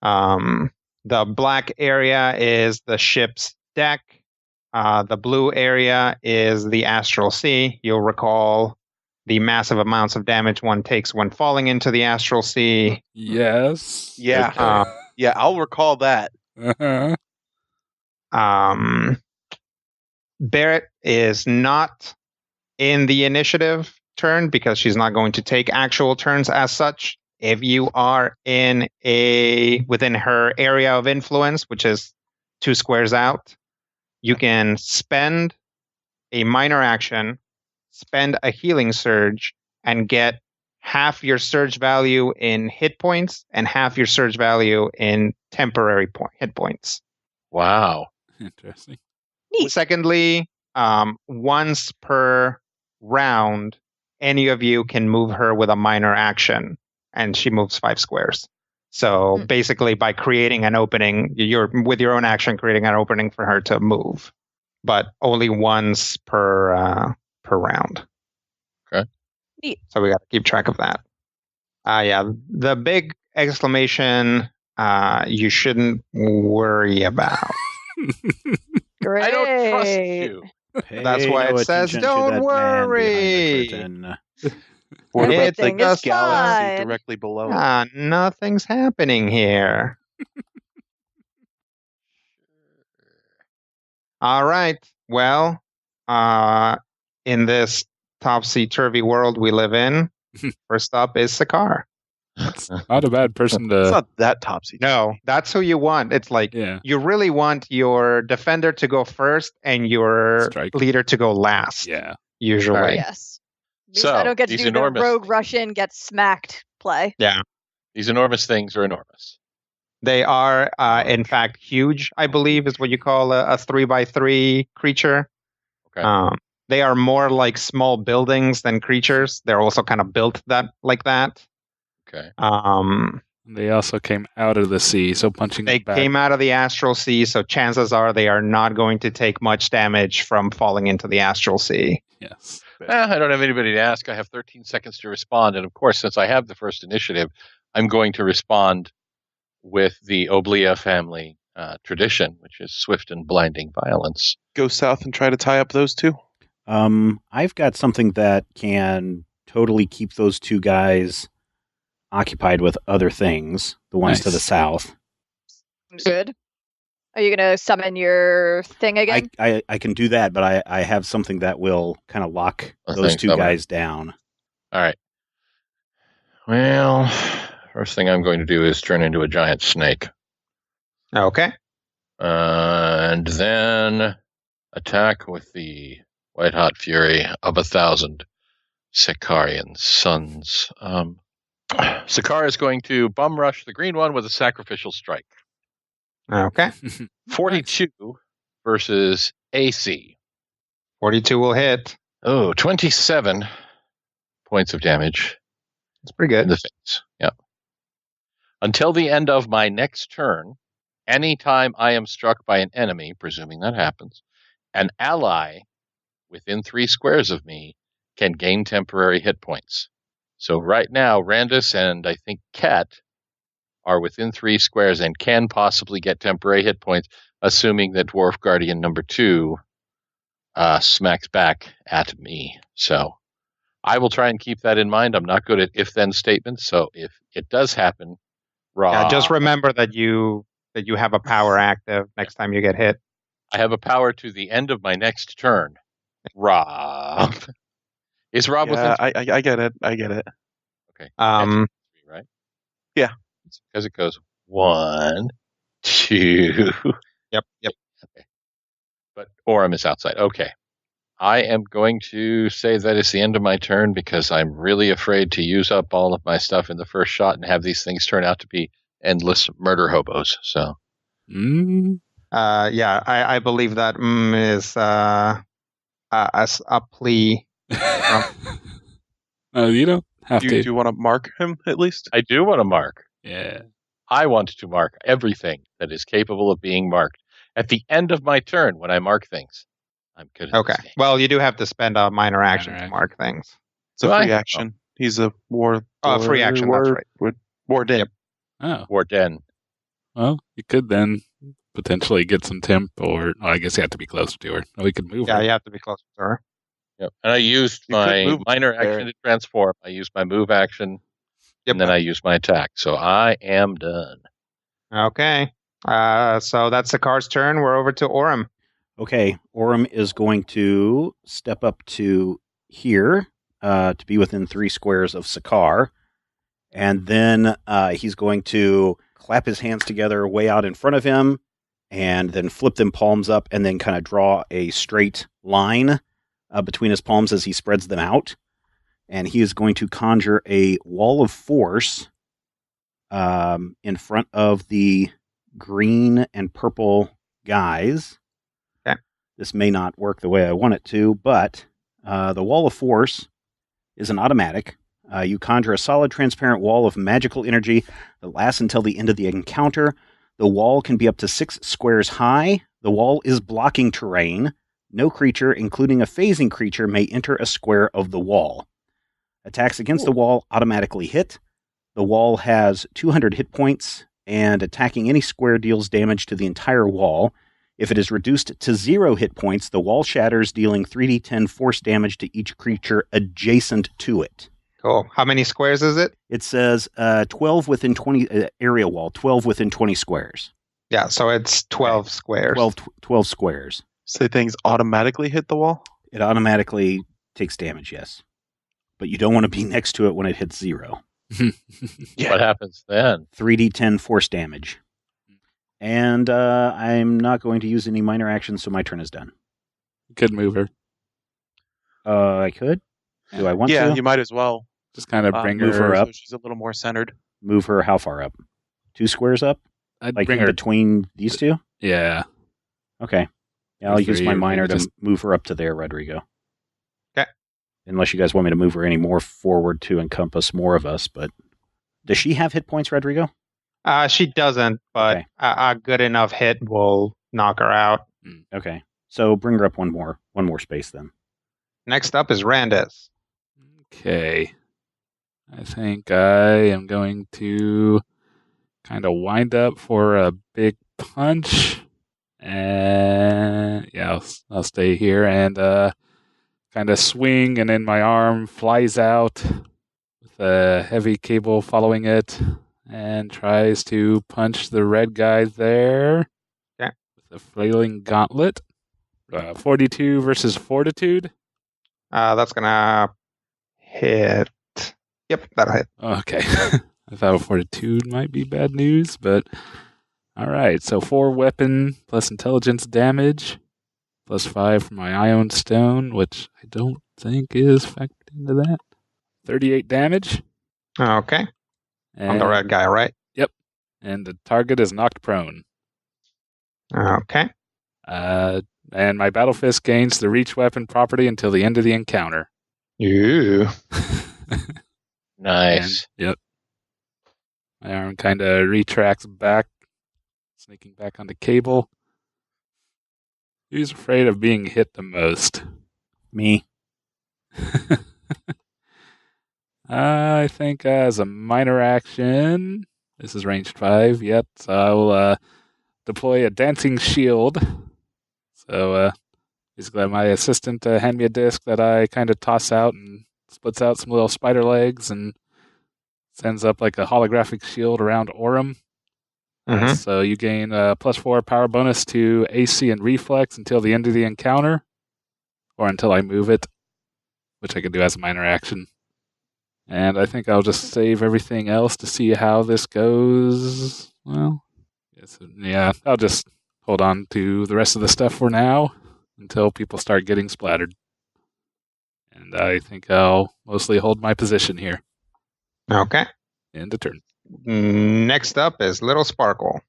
The black area is the ship's deck. The blue area is the astral sea. You'll recall the massive amounts of damage one takes when falling into the astral sea. Yes. Yeah. Yeah, I'll recall that. Uh-huh. Barrett is not in the initiative turn because she's not going to take actual turns as such. If you are within her area of influence, which is 2 squares out, you can spend a minor action, spend a healing surge, and get half your surge value in hit points and half your surge value in temporary hit points. Wow. Interesting. Secondly, once per round, any of you can move her with a minor action, and she moves 5 squares. So basically, by creating an opening, you're with your own action creating an opening for her to move, but only once per round. Okay. Neat. So we got to keep track of that. Yeah, the big exclamation you shouldn't worry about. Great. I don't trust you. That's why it says, "Don't worry." What about the Everything is galaxy fine. directly below it? Nothing's happening here. All right. Well, in this topsy-turvy world we live in, first up is Sakaar. Not a bad person It's to. not that topsy. No, that's who you want. It's like Yeah. you really want your defender to go first and your Strike. leader to go last. Yeah. Usually. All right. Yes. Means So, I don't get to these do the enormous rogue things. Russian get smacked play. Yeah. These enormous things are enormous. They are, in fact, huge, I believe, is what you call a 3x3 creature. Okay. They are more like small buildings than creatures. They're also kind of built like that. Okay. They also came out of the sea, so punching They them back. came out of the astral sea, so chances are they are not going to take much damage from falling into the astral sea. Yes. I don't have anybody to ask. I have 13 seconds to respond. And of course, since I have the first initiative, I'm going to respond with the Oblia family tradition, which is swift and blinding violence. Go south and try to tie up those two. I've got something that can totally keep those two guys occupied with other things, the ones to the Nice. south. Good. Are you going to summon your thing again? I can do that, but I have something that will kind of lock A those thing two summoner. guys down. All right. Well, first thing I'm going to do is turn into a giant snake. Okay. And then attack with the white hot fury of 1,000 Sicarian sons. Sakaar is going to bum rush the green one with a sacrificial strike. Okay. 42 versus AC. 42 will hit. Oh, 27 points of damage That's pretty in good. the face. Yep. Until the end of my next turn, anytime I am struck by an enemy, presuming that happens, an ally within 3 squares of me can gain temporary hit points. So right now, Randus and I think Ket are within 3 squares and can possibly get temporary hit points, assuming that Dwarf Guardian number 2 smacks back at me. So I will try and keep that in mind. I'm not good at if-then statements, so if it does happen, Yeah, just remember that you have a power active next time you get hit. I have a power to the end of my next turn. Rob. Is Rob within Yeah, I get it. I get it. Okay. Um, That's 3, right? Yeah. Because it goes 1, 2. Yep. Okay. But Orem is outside. Okay. I am going to say that it's the end of my turn because I'm really afraid to use up all of my stuff in the first shot and have these things turn out to be endless murder hobos. So yeah, I believe that is a plea. You don't have Do to. you want to mark him at least? I do want to mark. Yeah. I want to mark everything that is capable of being marked. At the end of my turn, when I mark things, I'm good at Okay. this game. Well, you do have to spend a minor action Minor to action. mark things. It's a Do I? free action. He's a war. Free action, that's right. Warden. Yep. Oh. Warden. Well, you could then potentially get some temp, or I guess you have to be closer to her. Or we could move Yeah, her. you have to be closer to her. Yep. And I used You could my move minor there. action to transform. I used my move action, Yep. and then I used my attack. So I am done. Okay. So that's the car's turn. We're over to Orem. Okay, Orem is going to step up to here to be within 3 squares of Sakaar. And then he's going to clap his hands together way out in front of him and then flip them palms up and then kind of draw a straight line between his palms as he spreads them out. And he is going to conjure a wall of force in front of the green and purple guys. Okay. This may not work the way I want it to, but the wall of force is an automatic. You conjure a solid, transparent wall of magical energy that lasts until the end of the encounter. The wall can be up to 6 squares high. The wall is blocking terrain. No creature, including a phasing creature, may enter a square of the wall. Attacks against the wall automatically hit. The wall has 200 hit points, and attacking any square deals damage to the entire wall. If it is reduced to 0 hit points, the wall shatters, dealing 3d10 force damage to each creature adjacent to it. Cool. How many squares is it? It says 12 within 20 area wall, 12 within 20 squares. Yeah, so it's 12 squares. 12 squares. Say things automatically hit the wall? It automatically takes damage, yes. But you don't want to be next to it when it hits 0. What happens then? 3d10 force damage. And I'm not going to use any minor actions, so my turn is done. Could move her. I could. Do I want Yeah, to? you might as well. Just kind of bring move her her up. So she's a little more centered. Move her how far up? 2 squares up? I'd Like bring in her. between these two? Yeah. Okay. Yeah, I'll Or use 3, my or minor maybe to just- move her up to there, Rodrigo. Okay. Unless you guys want me to move her any more forward to encompass more of us, but does she have hit points, Rodrigo? She doesn't, but Okay. a good enough hit will knock her out. Okay. So bring her up one more space then. Next up is Randus. Okay. I think I am going to kind of wind up for a big punch. And yeah, I'll stay here and kind of swing, and then my arm flies out with a heavy cable following it and tries to punch the red guy there. Okay. With a flailing gauntlet. 42 versus fortitude. That's gonna hit. Yep, that'll hit. Okay. I thought fortitude might be bad news, but all right. So 4 weapon plus intelligence damage, plus 5 for my ion stone, which I don't think is factored into that. 38 damage. Okay. On the And- red guy, right? And the target is knocked prone. Okay. And my battle fist gains the reach weapon property until the end of the encounter. Ooh. Nice. And, yep. My arm kind of retracts back, sneaking back on the cable. Who's afraid of being hit the most? Me. I think as a minor action, this is ranged 5, yep, so I'll deploy a dancing shield. So basically my assistant hand me a disc that I kind of toss out and splits out some little spider legs and sends up like a holographic shield around Orem. Mhm. So you gain a +4 power bonus to AC and reflex until the end of the encounter, or until I move it, which I can do as a minor action. And I think I'll just save everything else to see how this goes. Well, yeah, I'll just hold on to the rest of the stuff for now until people start getting splattered. And I think I'll mostly hold my position here. Okay. End of turn. Next up is Little Sparkle.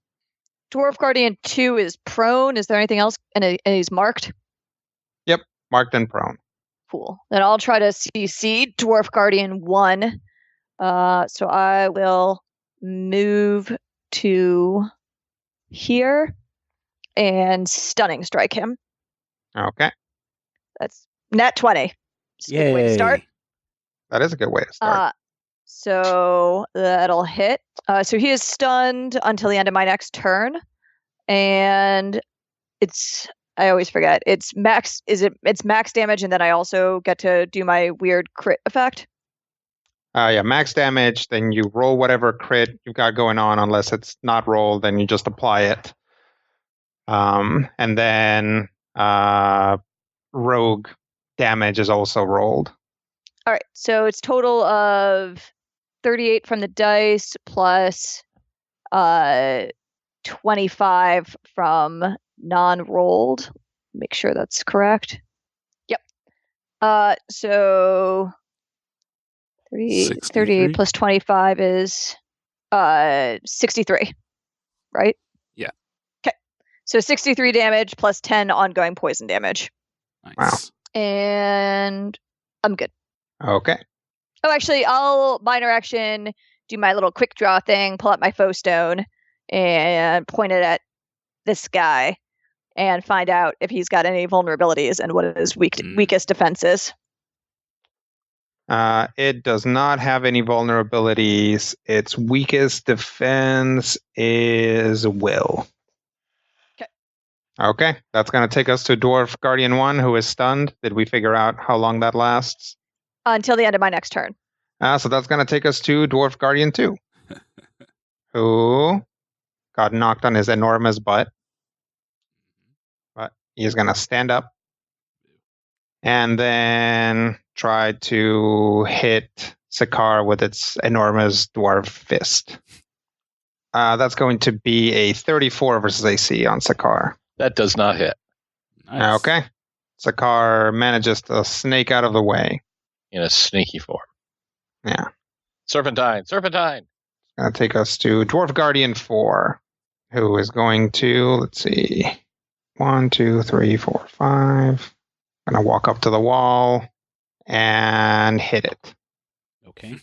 Dwarf Guardian 2 is prone. Is there anything else? And he's marked? Marked and prone. Cool. Then I'll try to CC Dwarf Guardian 1. So I will move to here and stunning strike him. Okay. That's nat 20. It's a good way to start. That is a good way to start. So that'll hit. So he is stunned until the end of my next turn. And I always forget. It's max damage, and then I also get to do my weird crit effect. Yeah, max damage, then you roll whatever crit you've got going on, unless it's not rolled, then you just apply it. And then rogue damage is also rolled. All right, so it's total of 38 from the dice plus 25 from non-rolled. Make sure that's correct. Yep. So 38 plus 25 is 63, right? Yeah. Okay. So 63 damage plus 10 ongoing poison damage. Nice. And I'm good. Okay. Oh, actually, I'll minor action, do my little quick draw thing, pull out my foe stone, and point it at this guy, and find out if he's got any vulnerabilities and what his weakest defense is. It does not have any vulnerabilities. Its weakest defense is will. Okay, that's going to take us to Dwarf Guardian 1, who is stunned. Did we figure out how long that lasts? Until the end of my next turn. So that's going to take us to Dwarf Guardian 2, who got knocked on his enormous butt. But he's going to stand up and then try to hit Sakar with its enormous dwarf fist. That's going to be a 34 versus AC on Sakar. That does not hit. Nice. Okay. Sakar manages to snake out of the way. In a sneaky form. Yeah. Serpentine. Going to take us to Dwarf Guardian 4, who is going to, let's see, 1, 2, 3, 4, 5. Going to walk up to the wall and hit it. Okay.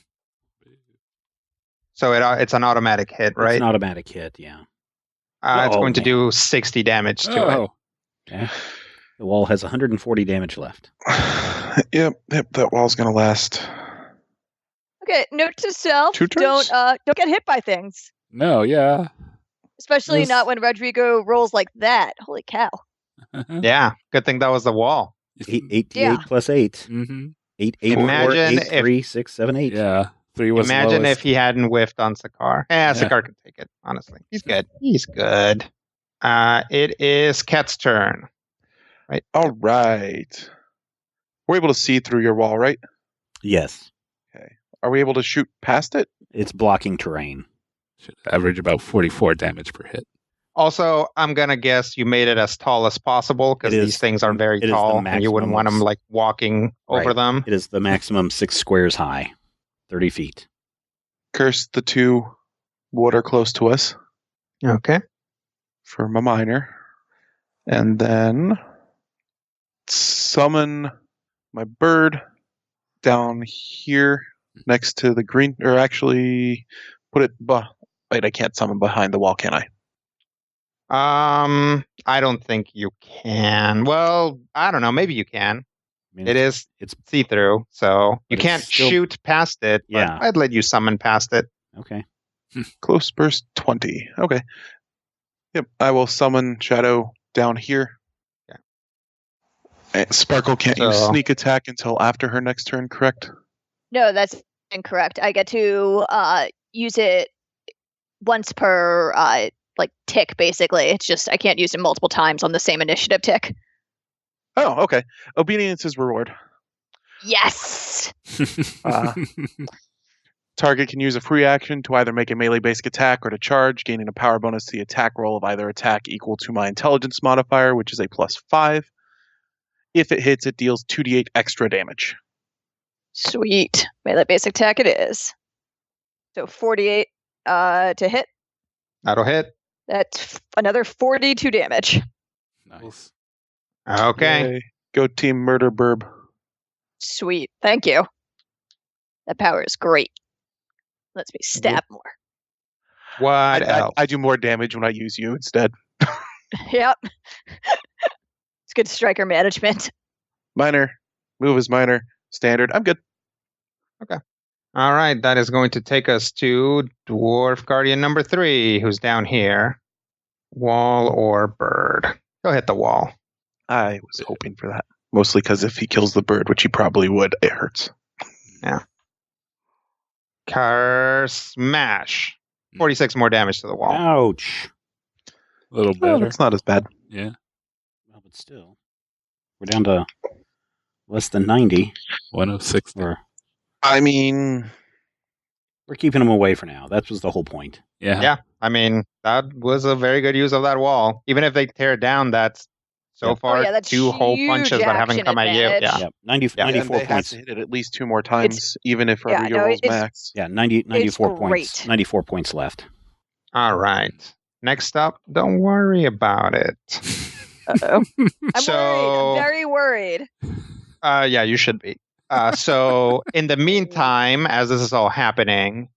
So it's an automatic hit, right? It's an automatic hit, yeah. It's Oh, going to man. do 60 damage to it. Oh, Okay. The wall has 140 damage left. Yep, that wall's going to last. Okay, note to self: 2 turns? don't get hit by things, no, yeah. especially Yes. not when Rodrigo rolls like that. Holy cow! Yeah, good thing that was the wall. 8 Yeah. plus 8. Mm-hmm. 8, 8, Imagine 4, 8, if- 3, 6, 7, 8. Yeah. 3 was Imagine lowest. if he hadn't whiffed on Sakar. Yeah. Sakar can take it, honestly. He's good. It is Ket's turn. All right. We're able to see through your wall, right? Yes. Are we able to shoot past it? It's blocking terrain. Should average about 44 damage per hit. Also, I'm going to guess you made it as tall as possible because It is- these things are very it is the tall and you wouldn't maximum want them of- like walking over Right. them. It is the maximum 6 squares high, 30 feet. Curse the 2 what are close to us Okay. for my minor. And then summon my bird down here next to the green, or actually put it, wait, I can't summon behind the wall, can I? I don't think you can. Well, I don't know. Maybe you can. I mean, It is It's see-through, so you But it's can't still- shoot past it. But Yeah. I'd let you summon past it. okay. Close burst 20. Okay. Yep, I will summon Shadow down here. Yeah. Sparkle can't use So- sneak attack until after her next turn, correct? No, that's incorrect. I get to use it once per tick, basically. It's just I can't use it multiple times on the same initiative tick. Oh, okay. Obedience is reward. Yes. Uh, Target can use a free action to either make a melee basic attack or to charge, gaining a power bonus to the attack roll of either attack equal to my intelligence modifier, which is a +5. If it hits, it deals 2d8 extra damage. Sweet. Melee basic attack it is. So 48 to hit. That'll hit. That's another 42 damage. Nice. Okay. Yay. Go team murder burb. Sweet. Thank you. That power is great. Lets me stab more. What else? I do more damage when I use you instead. Yep. It's good striker management. Minor. Move is minor. Standard. I'm good. All right, that is going to take us to Dwarf Guardian number 3, who's down here. Wall or bird? Go hit the wall. I was hoping for that. Mostly because if he kills the bird, which he probably would, it hurts. Car smash. 46 more damage to the wall. Ouch. A little Oh, better. that's not as bad. Yeah. Well, but still, we're down to less than 90. 106. Or I mean, we're keeping them away for now. That was the whole point. Yeah. Yeah. I mean, that was a very good use of that wall. Even if they tear it down, that's so Yeah. far that's 2 whole huge punches that haven't action come at you. advantage. Yeah. Yep. 90, Yeah, and 94 they have points. to hit it at least 2 more times, even if yeah, Rodrigo no, rolls it's- max. Yeah, 94 points. great. 94 points left. All right. Next up, don't worry about it. Uh-oh. I'm So- worried. I'm very worried. Yeah, you should be. So in the meantime, as this is all happening,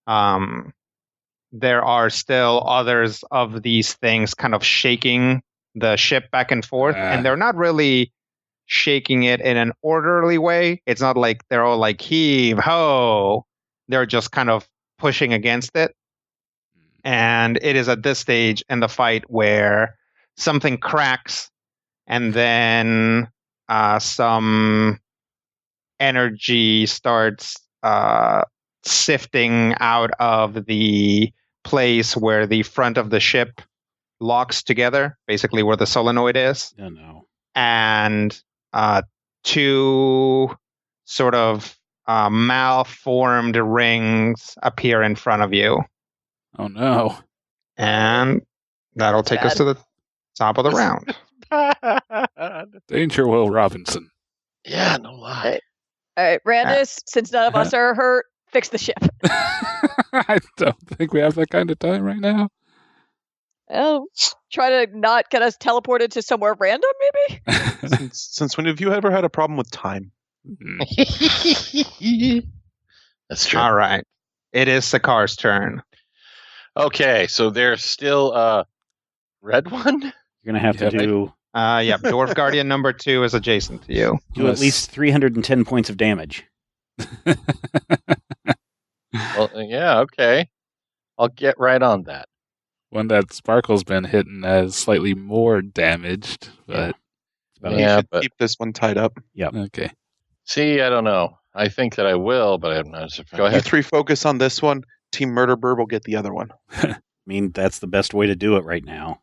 there are still others of these things kind of shaking the ship back and forth, and they're not really shaking it in an orderly way. It's not like they're all like heave ho. They're just kind of pushing against it. And it is at this stage in the fight where something cracks, and then some energy starts sifting out of the place where the front of the ship locks together, basically where the solenoid is. Oh, no. And two sort of malformed rings appear in front of you. Oh no. And that'll take us to the top of the round. Danger, Will Robinson. Yeah, no lie. All right, Brandis, since none of us are hurt, fix the ship. I don't think we have that kind of time right now. Oh, try to not get us teleported to somewhere random, maybe? Since when have you ever had a problem with time? That's true. All right. It is Sakar's turn. Okay, so there's still a red one? You're going to have to do Dwarf Guardian number 2 is adjacent to you. do at least 310 points of damage. Well, yeah, okay. I'll get right on that. One that Sparkle's been hitting as slightly more damaged, but You should keep this one tied up. okay. See, I don't know. I think that I will, but I'm not. Go ahead. You 3 focus on this one. Team Murder Bird will get the other one. I mean, that's the best way to do it right now.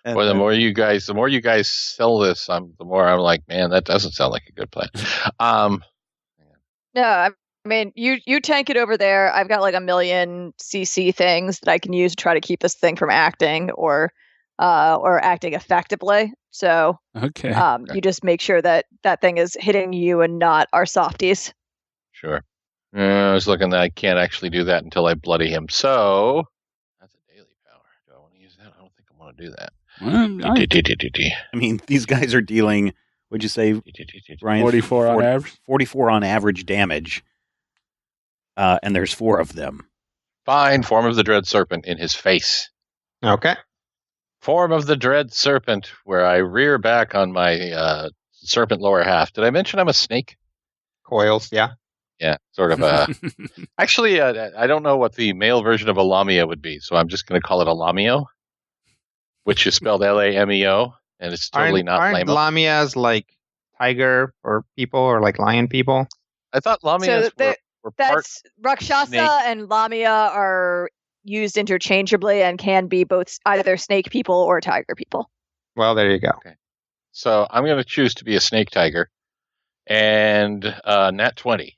Boy, the more you guys sell this, the more I'm like, man, that doesn't sound like a good plan. No, I mean, you tank it over there. I've got like a million CC things that I can use to try to keep this thing from acting or acting effectively. So Okay. you just make sure that thing is hitting you and not our softies. Sure. I was looking that I can't actually do that until I bloody him. So that's a daily power. Do I want to use that? I don't think I want to do that. I mean, these guys are dealing, what'd you say, Brian? 44 on average? 44 on average damage. And there's 4 of them. Fine. Form of the Dread Serpent in his face. Okay. Form of the Dread Serpent, where I rear back on my serpent lower half. Did I mention I'm a snake? Coils, yeah. Yeah, sort of. Actually, I don't know what the male version of a lamia would be, so I'm just going to call it a lamio, which is spelled Lameo, and it's totally not aren't lamo. lamias like tiger or people or like lion people? I thought lamias were part That's Rakshasa snake. and Lamia are used interchangeably and can be both either snake people or tiger people. Well, there you go. Okay. So I'm going to choose to be a snake tiger, and nat 20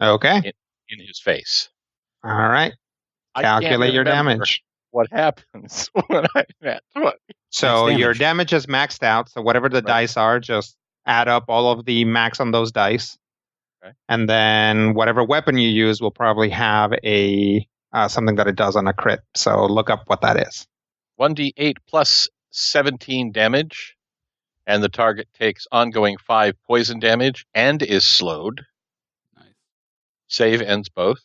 Okay. in his face. All right. I can't Calculate your remember damage. What happens when I nat 20? So Max your damage. damage is maxed out. So whatever the dice are, just add up all of the max on those dice. Okay. And then whatever weapon you use will probably have a something that it does on a crit. So look up what that is. 1d8 plus 17 damage, and the target takes ongoing 5 poison damage and is slowed. Nice. Save ends both,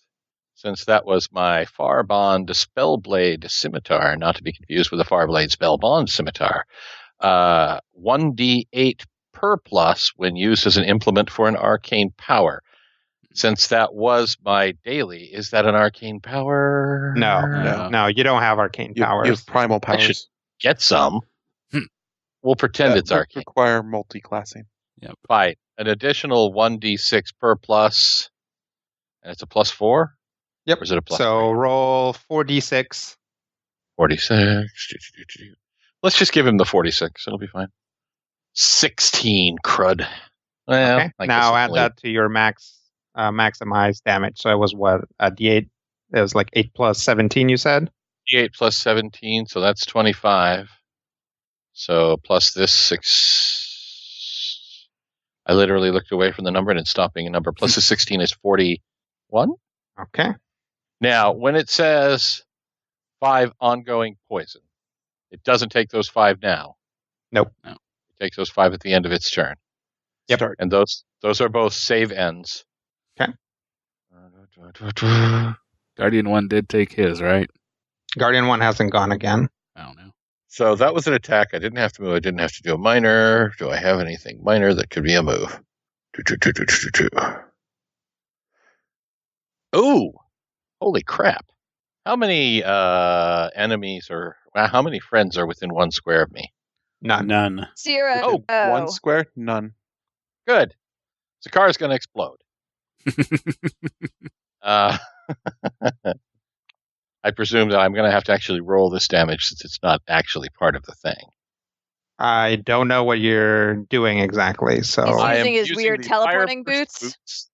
since that was my Farbond Spellblade Scimitar, not to be confused with the Farblade Spellbond Scimitar. 1d8 per plus when used as an implement for an arcane power. Since that was my daily, is that an arcane power? No, you don't have arcane powers. You have primal I should powers. get some. We'll pretend it's That arcane. require multi-classing. Fine. An additional 1d6 per plus, and it's a plus 4? Yep. Or is it a plus So 3? roll 4d6. 46. Let's just give him the 46. It'll be fine. 16, crud. Well, Okay. Now add that to your maximized damage. So it was what? D8? It was like 8 plus 17, you said? D8 plus 17, so that's 25. So plus this 6. I literally looked away from the number and it's stopped being a number. Plus the 16 is 41. Okay. Now, when it says 5 ongoing poison, it doesn't take those 5 now. Nope. No. It takes those 5 at the end of its turn. Yep. Start. And those are both save ends. Okay. Guardian 1 did take his, right? Guardian 1 hasn't gone again. I don't know. So that was an attack. I didn't have to move. I didn't have to do a minor. Do I have anything minor that could be a move? Ooh! Holy crap. How many enemies or how many friends are within 1 square of me? None. None. 0. Oh, 1 square? None. Good. Sakar's going to explode. I presume that I'm going to have to actually roll this damage since it's not actually part of the thing. I don't know what you're doing exactly. So He's I am using his using weird the teleporting Fire-Burst boots.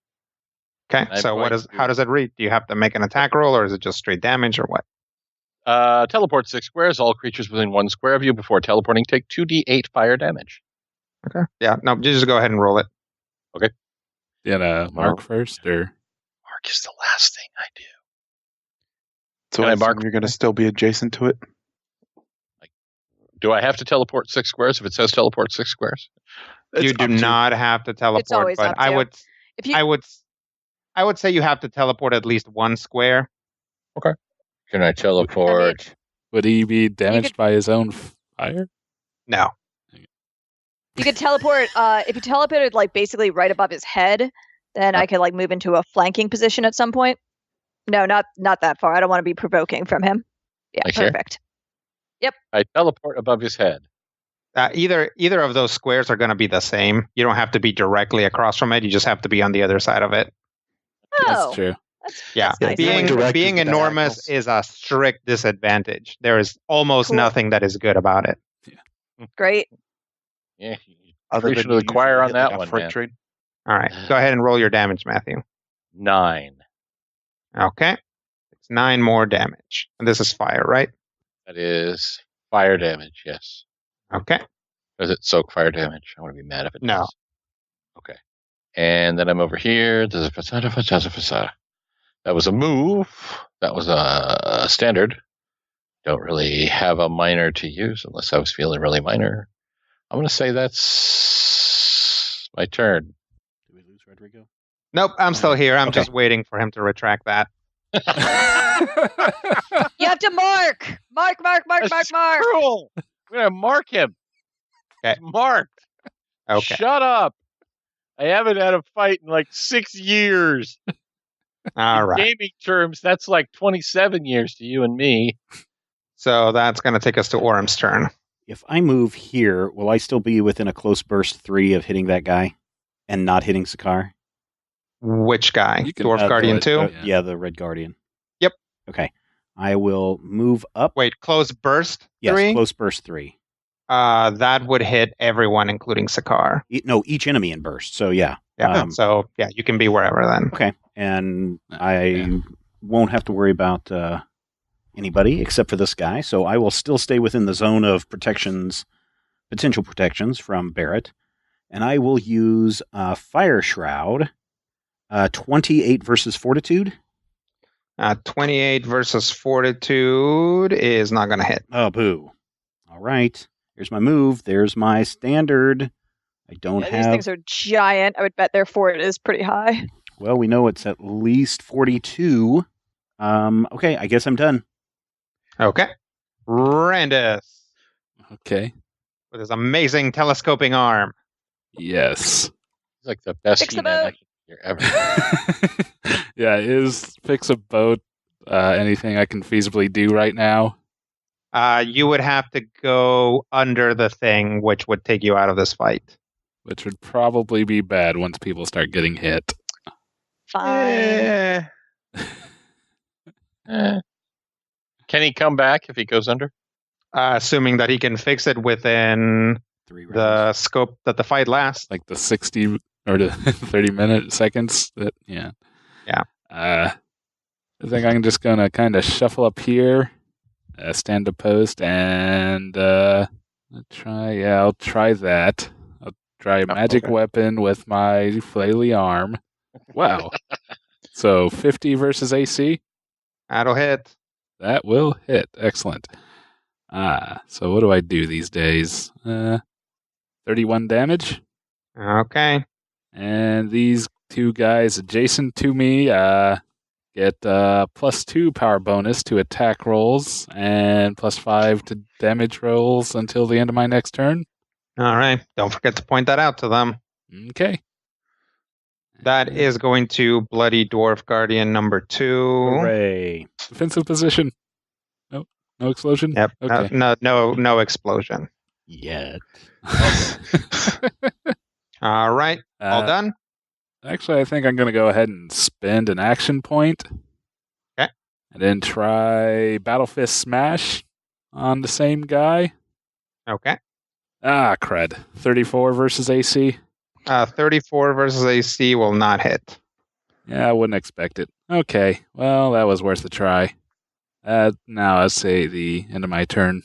okay. I'm So going how does it read? Do you have to make an attack roll, or is it just straight damage, or what? Teleport 6 squares. All creatures within 1 square of you before teleporting take 2d8 fire damage. Okay. Yeah. No, just go ahead and roll it. You gonna mark first, or Mark is the last thing I do. So Can I I mark- assume you're going to still be adjacent to it. Do I have to teleport 6 squares if it says teleport 6 squares? You do not have to teleport, always but up to. I would If you I would say you have to teleport at least 1 square. Can I teleport? would he be damaged could- by his own fire? No. you could teleport, if you teleported like basically right above his head, then I could like move into a flanking position at some point. No, not that far. I don't want to be provoking from him. Yeah, Okay. perfect. I teleport above his head. Either of those squares are going to be the same. You don't have to be directly across from it. You just have to be on the other side of it. Oh, That's true. Yeah. That's nice. Being Directly enormous diagonals. is a strict disadvantage. There is almost Cool. nothing that is good about it. Great. Yeah, Other preaching than to the you choir usually on hit, that like, a one, freight man. train. All right. Go ahead and roll your damage, Matthew. 9. Okay. It's 9 more damage. And this is fire, right? That is fire damage, yes. Okay. Does it soak fire damage? I want to be mad if it No. does. Okay. And then I'm over here. That was a move. That was a standard. Don't really have a minor to use unless I was feeling really minor. I'm going to say that's my turn. Did we lose Rodrigo? Nope, I'm still here. I'm Okay. just waiting for him to retract that. You have to mark. Mark. That's cruel. I'm going to mark him. Okay. He's marked. Okay. Shut up. I haven't had a fight in like 6 years. All In right. gaming terms, that's like 27 years to you and me. So that's going to take us to Orm's turn. If I move here, will I still be within a close burst 3 of hitting that guy and not hitting Sakar? Which guy? You can- Dwarf Guardian the- 2? Yeah, the Red Guardian. Yep. Okay. I will move up. Wait, close burst? Yes, 3? close burst 3. That would hit everyone, including Sakar. No, each enemy in burst. So yeah. Yeah. So, yeah, you can be wherever then. Okay. And I Yeah. won't have to worry about anybody except for this guy. So I will still stay within the zone of protections, potential protections from Barrett. And I will use Fire Shroud. 28 versus Fortitude. 28 versus Fortitude is not going to hit. Oh, boo. All right. Here's my move. There's my standard. I don't Yeah, have... these things are giant. I would bet their fort is pretty high. Well, we know it's at least 42. Okay, I guess I'm done. Okay. Randus Okay. with his amazing telescoping arm. Yes. It's like the best Fix the He-Man boat. action figure ever. Yeah, is fix a boat anything I can feasibly do right now? You would have to go under the thing, which would take you out of this fight. Which would probably be bad once people start getting hit. Fine. Eh. Can he come back if he goes under? Assuming that he can fix it within 3 rounds. the scope that the fight lasts. Like the 60 or the 30 seconds. Yeah. Yeah. I think I'm just going to kind of shuffle up here, stand opposed, and I'll try that. I'll try a magic okay. weapon with my flaily arm. Wow. So 50 versus AC? That'll hit. That will hit. Excellent. So what do I do these days? 31 damage. Okay. And these two guys adjacent to me get +2 power bonus to attack rolls and +5 to damage rolls until the end of my next turn. All right. Don't forget to point that out to them. Okay. That is going to Bloody Dwarf Guardian number 2. Hooray. Defensive position. Nope. No explosion? Yep. Okay. No explosion. Yet. All right. All done? Actually, I think I'm going to go ahead and spend an action point. Okay. And then try Battle Fist Smash on the same guy. Okay. Ah, crud. 34 versus AC. 34 versus AC will not hit. Yeah, I wouldn't expect it. Okay, well, that was worth a try. Now I'd say the end of my turn.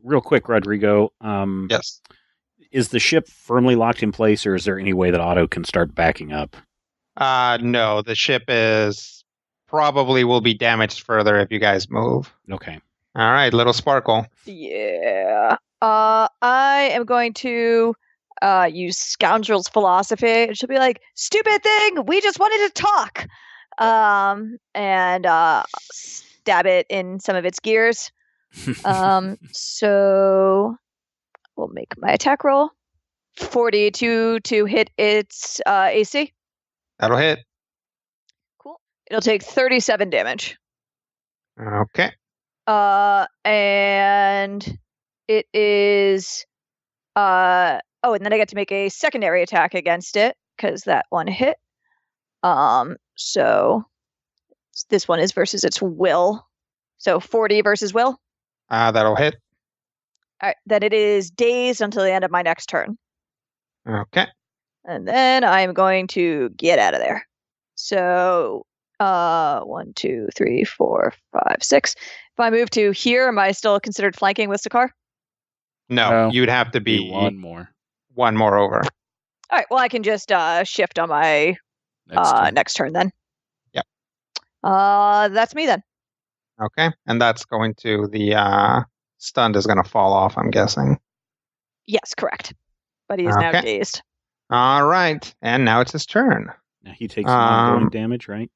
Real quick, Rodrigo. Yes. Is the ship firmly locked in place, or is there any way that Otto can start backing up? No, the ship is probably will be damaged further if you guys move. Okay. All right, little Sparkle. Yeah. I am going to use Scoundrel's Philosophy. It should be like, stupid thing, we just wanted to talk. And stab it in some of its gears. So we'll make my attack roll. 42 to hit its AC. That'll hit. Cool. It'll take 37 damage. Okay. And it is and then I get to make a secondary attack against it because that one hit. So this one is versus its will. So 40 versus will. That'll hit. All right, then it is dazed until the end of my next turn. Okay. And then I'm going to get out of there. So 1, 2, 3, 4, 5, 6. If I move to here, am I still considered flanking with Sakar? No, you'd have to be one more. One more over. All right, well, I can just shift on my next turn then. Yep. That's me then. Okay, and that's going to the stunned is going to fall off, I'm guessing. Yes, correct. But he is now dazed. All right, and now it's his turn. Now he takes some ongoing damage, right?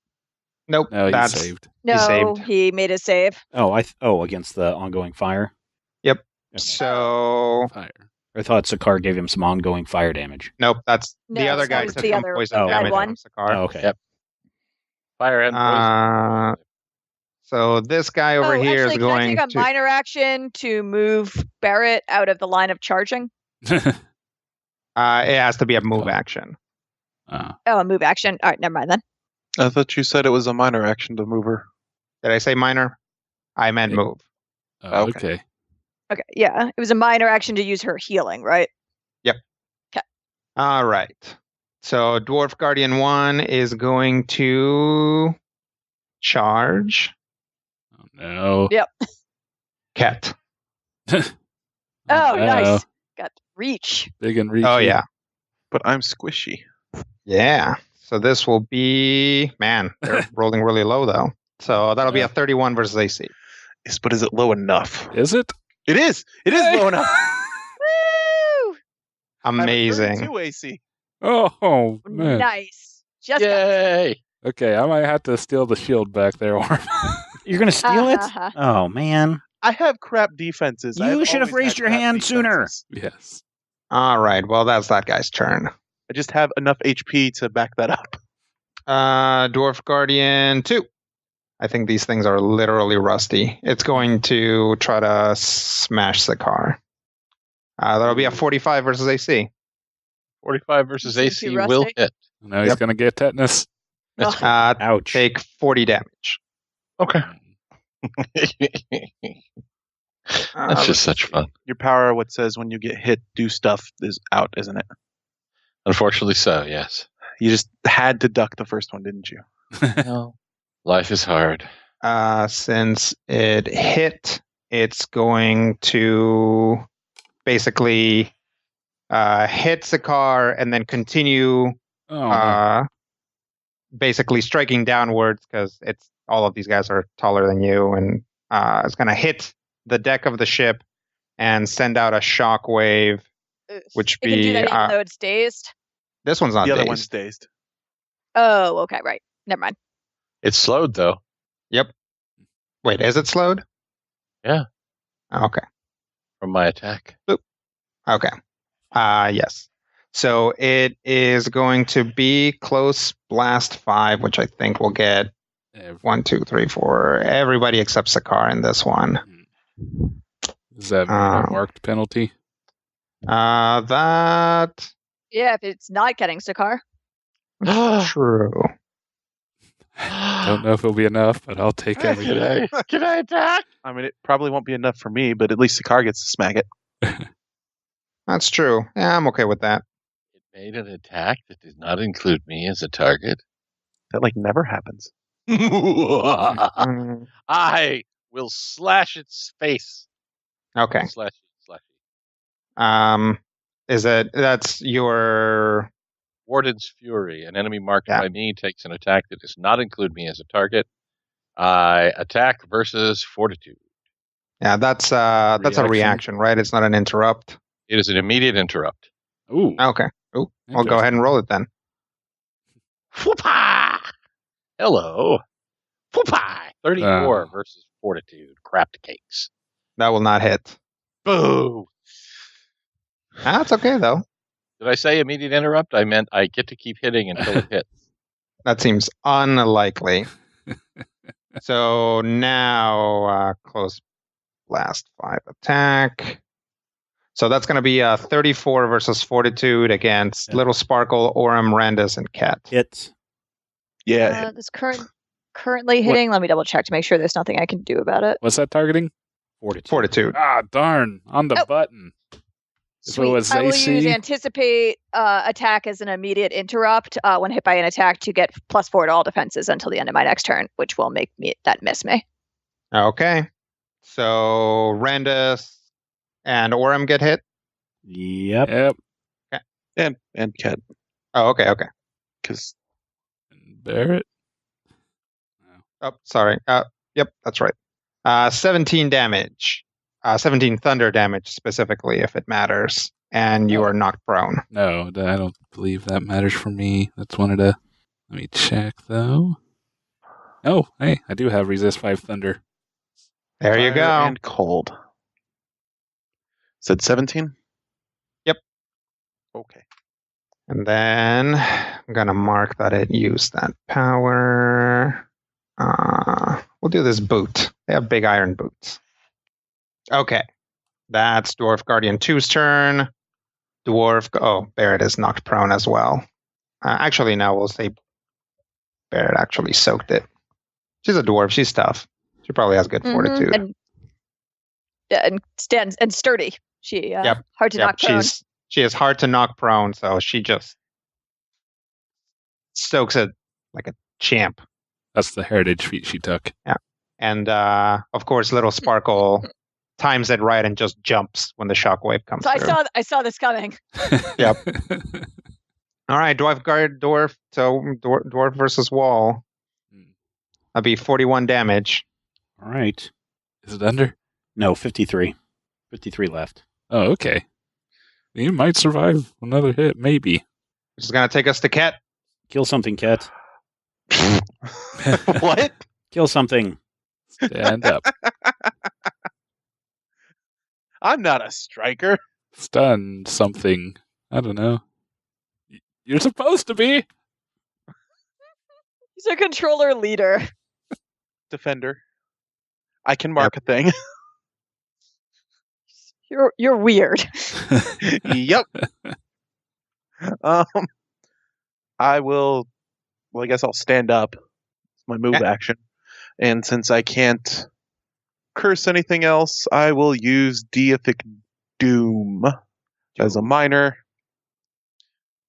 Nope, no, that's saved. No, he made a save. Oh, against the ongoing fire? Yep. Okay. So Fire. I thought Sakar gave him some ongoing fire damage. nope, that's No, the other so guy it's took the some other poison red damage one. from Sakar. Oh, okay. Yep. Fire and poison. So this guy over here actually, is going can I take a minor action to move Barrett out of the line of charging? it has to be a move action. Oh, a move action. All right, never mind then. I thought you said it was a minor action to move her. Did I say minor? I meant move. Okay. Okay, yeah. It was a minor action to use her healing, right? Yep. Okay. All right. So Dwarf Guardian 1 is going to charge. Oh, no. Yep. Cat. Oh, no. nice. Got reach. Big and reachy. Oh, yeah. But I'm squishy. Yeah. So this will be... Man, they're rolling really low, though. So that'll be a 31 versus AC. Yes, but is it low enough? Is it? It is. It is low enough. Woo! Amazing. 32 AC. Oh, man. Nice. Just Yay! Okay, I might have to steal the shield back there, Orm. You're going to steal it? Oh, man. I have crap defenses. You should have raised your hand sooner. Yes. All right. Well, that's that guy's turn. I just have enough HP to back that up. Dwarf Guardian 2. I think these things are literally rusty. It's going to try to smash the car. That'll be a 45 versus AC. 45 versus Seems AC too rusty. will hit. Now he's going to get tetanus. Ouch. Take 40 damage. Okay. That's just such fun. Your power, what says when you get hit, do stuff, is out, isn't it? Unfortunately so, yes. You just had to duck the first one, didn't you? No. Life is hard. Since it hit, it's going to basically hit the car and then continue basically striking downwards because it's all of these guys are taller than you, and it's going to hit the deck of the ship and send out a shock wave, which it can do that even though it's dazed. This one's not The dazed. other one's dazed. Oh, okay, right. Never mind. It's slowed, though. Yep. Wait, is it slowed? Yeah. Okay. From my attack. Okay. Yes. So it is going to be close blast 5, which I think will get 1, 2, 3, 4. Everybody except Sakar in this one. Is that a marked penalty? That Yeah, if it's not getting Sakar. True. Don't know if it'll be enough, but I'll take everything. Can I attack? I mean, it probably won't be enough for me, but at least the car gets to smack it. That's true. Yeah, I'm okay with that. It made an attack that did not include me as a target. That never happens. Mm, I will slash its face. okay. Slash. That's your Warden's Fury. An enemy marked Yeah. by me takes an attack that does not include me as a target. I attack versus Fortitude. that's a Reaction. reaction, right? It's not an interrupt. It is an immediate interrupt. Ooh. Okay. Ooh, I'll go ahead and roll it then. Whoopah! Hello. Whoopah! 34 versus Fortitude. Crap cakes. That will not hit. Boo! That's okay though. Did I say immediate interrupt? I meant I get to keep hitting until it hits. That seems unlikely. So now close blast 5 attack. So that's going to be 34 versus Fortitude against Little Sparkle, Orem, Randus, and Cat. Hits. Yeah. This currently hitting. Let me double check to make sure there's nothing I can do about it. What's that targeting? Fortitude. Ah, darn. On the button. If it was I will AC, use anticipate attack as an immediate interrupt when hit by an attack to get +4 to all defenses until the end of my next turn, which will make that miss me. Okay. So Randus and Orem get hit. Yep. Yep. And Cat. Oh, okay. Because And Barrett. Oh, sorry. Yep, that's right. 17 damage. 17 thunder damage specifically, if it matters. And you are knocked prone. No, I don't believe that matters for me. That's one of the... Let me check, though. Oh, hey, I do have Resist 5 Thunder. There you fire go. And cold. Said 17? Yep. Okay. And then I'm going to mark that it used that power. We'll do this boot. They have big iron boots. Okay. That's Dwarf Guardian 2's turn. Barrett is knocked prone as well. Actually, now we'll say Barrett actually soaked it. She's a dwarf. She's tough. She probably has good fortitude. And stands and sturdy. She hard to knock prone. She is hard to knock prone, so she just soaks it like a champ. That's the heritage feat she took. Yeah. And of course, Little Sparkle times it right and just jumps when the shockwave comes So through. I saw this coming. Yep. All right, dwarf guard dwarf. So dwarf versus wall. That'd be 41 damage. All right. Is it under? No, 53. 53 left. Oh, okay. You might survive another hit, maybe. Which is gonna take us to Cat. Kill something, Cat. What? Kill something. Stand up. I'm not a striker. Stun something. I don't know. You're supposed to be. He's a controller leader. Defender. I can mark a thing. You're weird. Yep. I will. Well, I guess I'll stand up. It's my move action. And since I can't curse anything else, I will use Deific Doom as a minor.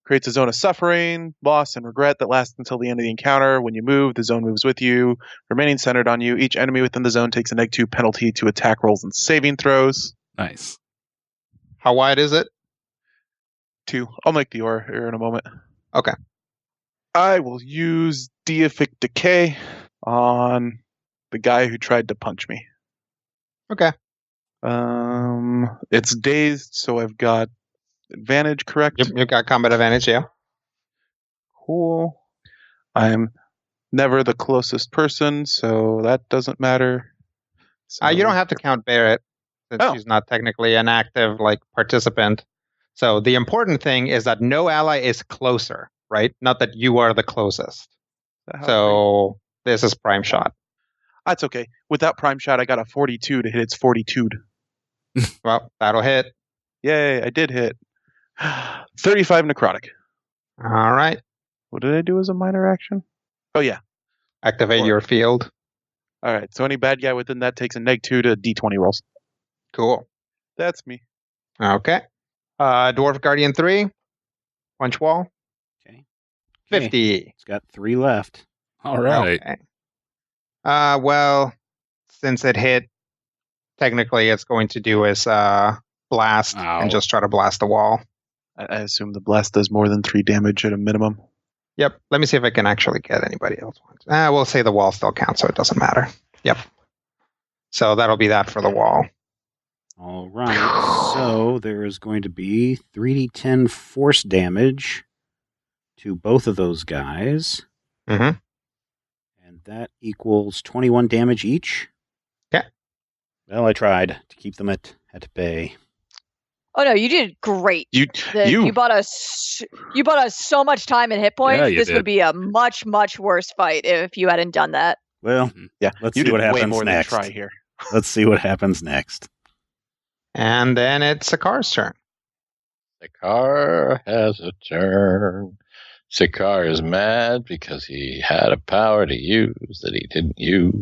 Creates a zone of suffering, loss, and regret that lasts until the end of the encounter. When you move, the zone moves with you, remaining centered on you. Each enemy within the zone takes a -2 penalty to attack rolls and saving throws. Nice. How wide is it? 2. I'll make the ore here in a moment. Okay. I will use Deific Decay on the guy who tried to punch me. Okay. It's dazed, so I've got advantage, correct? Yep, you've got combat advantage, yeah. Cool. I'm never the closest person, so that doesn't matter. So, You don't have to count Barrett, since she's not technically an active participant. So the important thing is that no ally is closer, right? Not that you are the closest. So this is prime shot. That's okay. Without prime shot, I got a 42 to hit its fortitude. Well, that'll hit. Yay, I did hit. 35 necrotic. All right. What did I do as a minor action? Oh, yeah. Activate your field. All right. So any bad guy within that takes a -2 to D20 rolls. Cool. That's me. Okay. Dwarf Guardian 3. Punch wall. Okay. 50. It's got 3 left. All right. Okay. Well, since it hit, technically it's going to do is blast Ow. and just try to blast the wall. I assume the blast does more than 3 damage at a minimum. Yep. Let me see if I can actually get anybody else. We'll say the wall still counts, so it doesn't matter. Yep. So that'll be that for the wall. All right. So there is going to be 3d10 force damage to both of those guys. Mm-hmm. And that equals 21 damage each. Okay. Well, I tried to keep them at bay. Oh no, you did great. You bought us so much time and hit points. Yeah, this would be a much, much worse fight if you hadn't done that. Well, yeah. Let's you see what did happens way more next. Than try here. Let's see what happens next. And then it's Sakar's turn. Sakar has a turn. Sakar is mad because he had a power to use that he didn't use.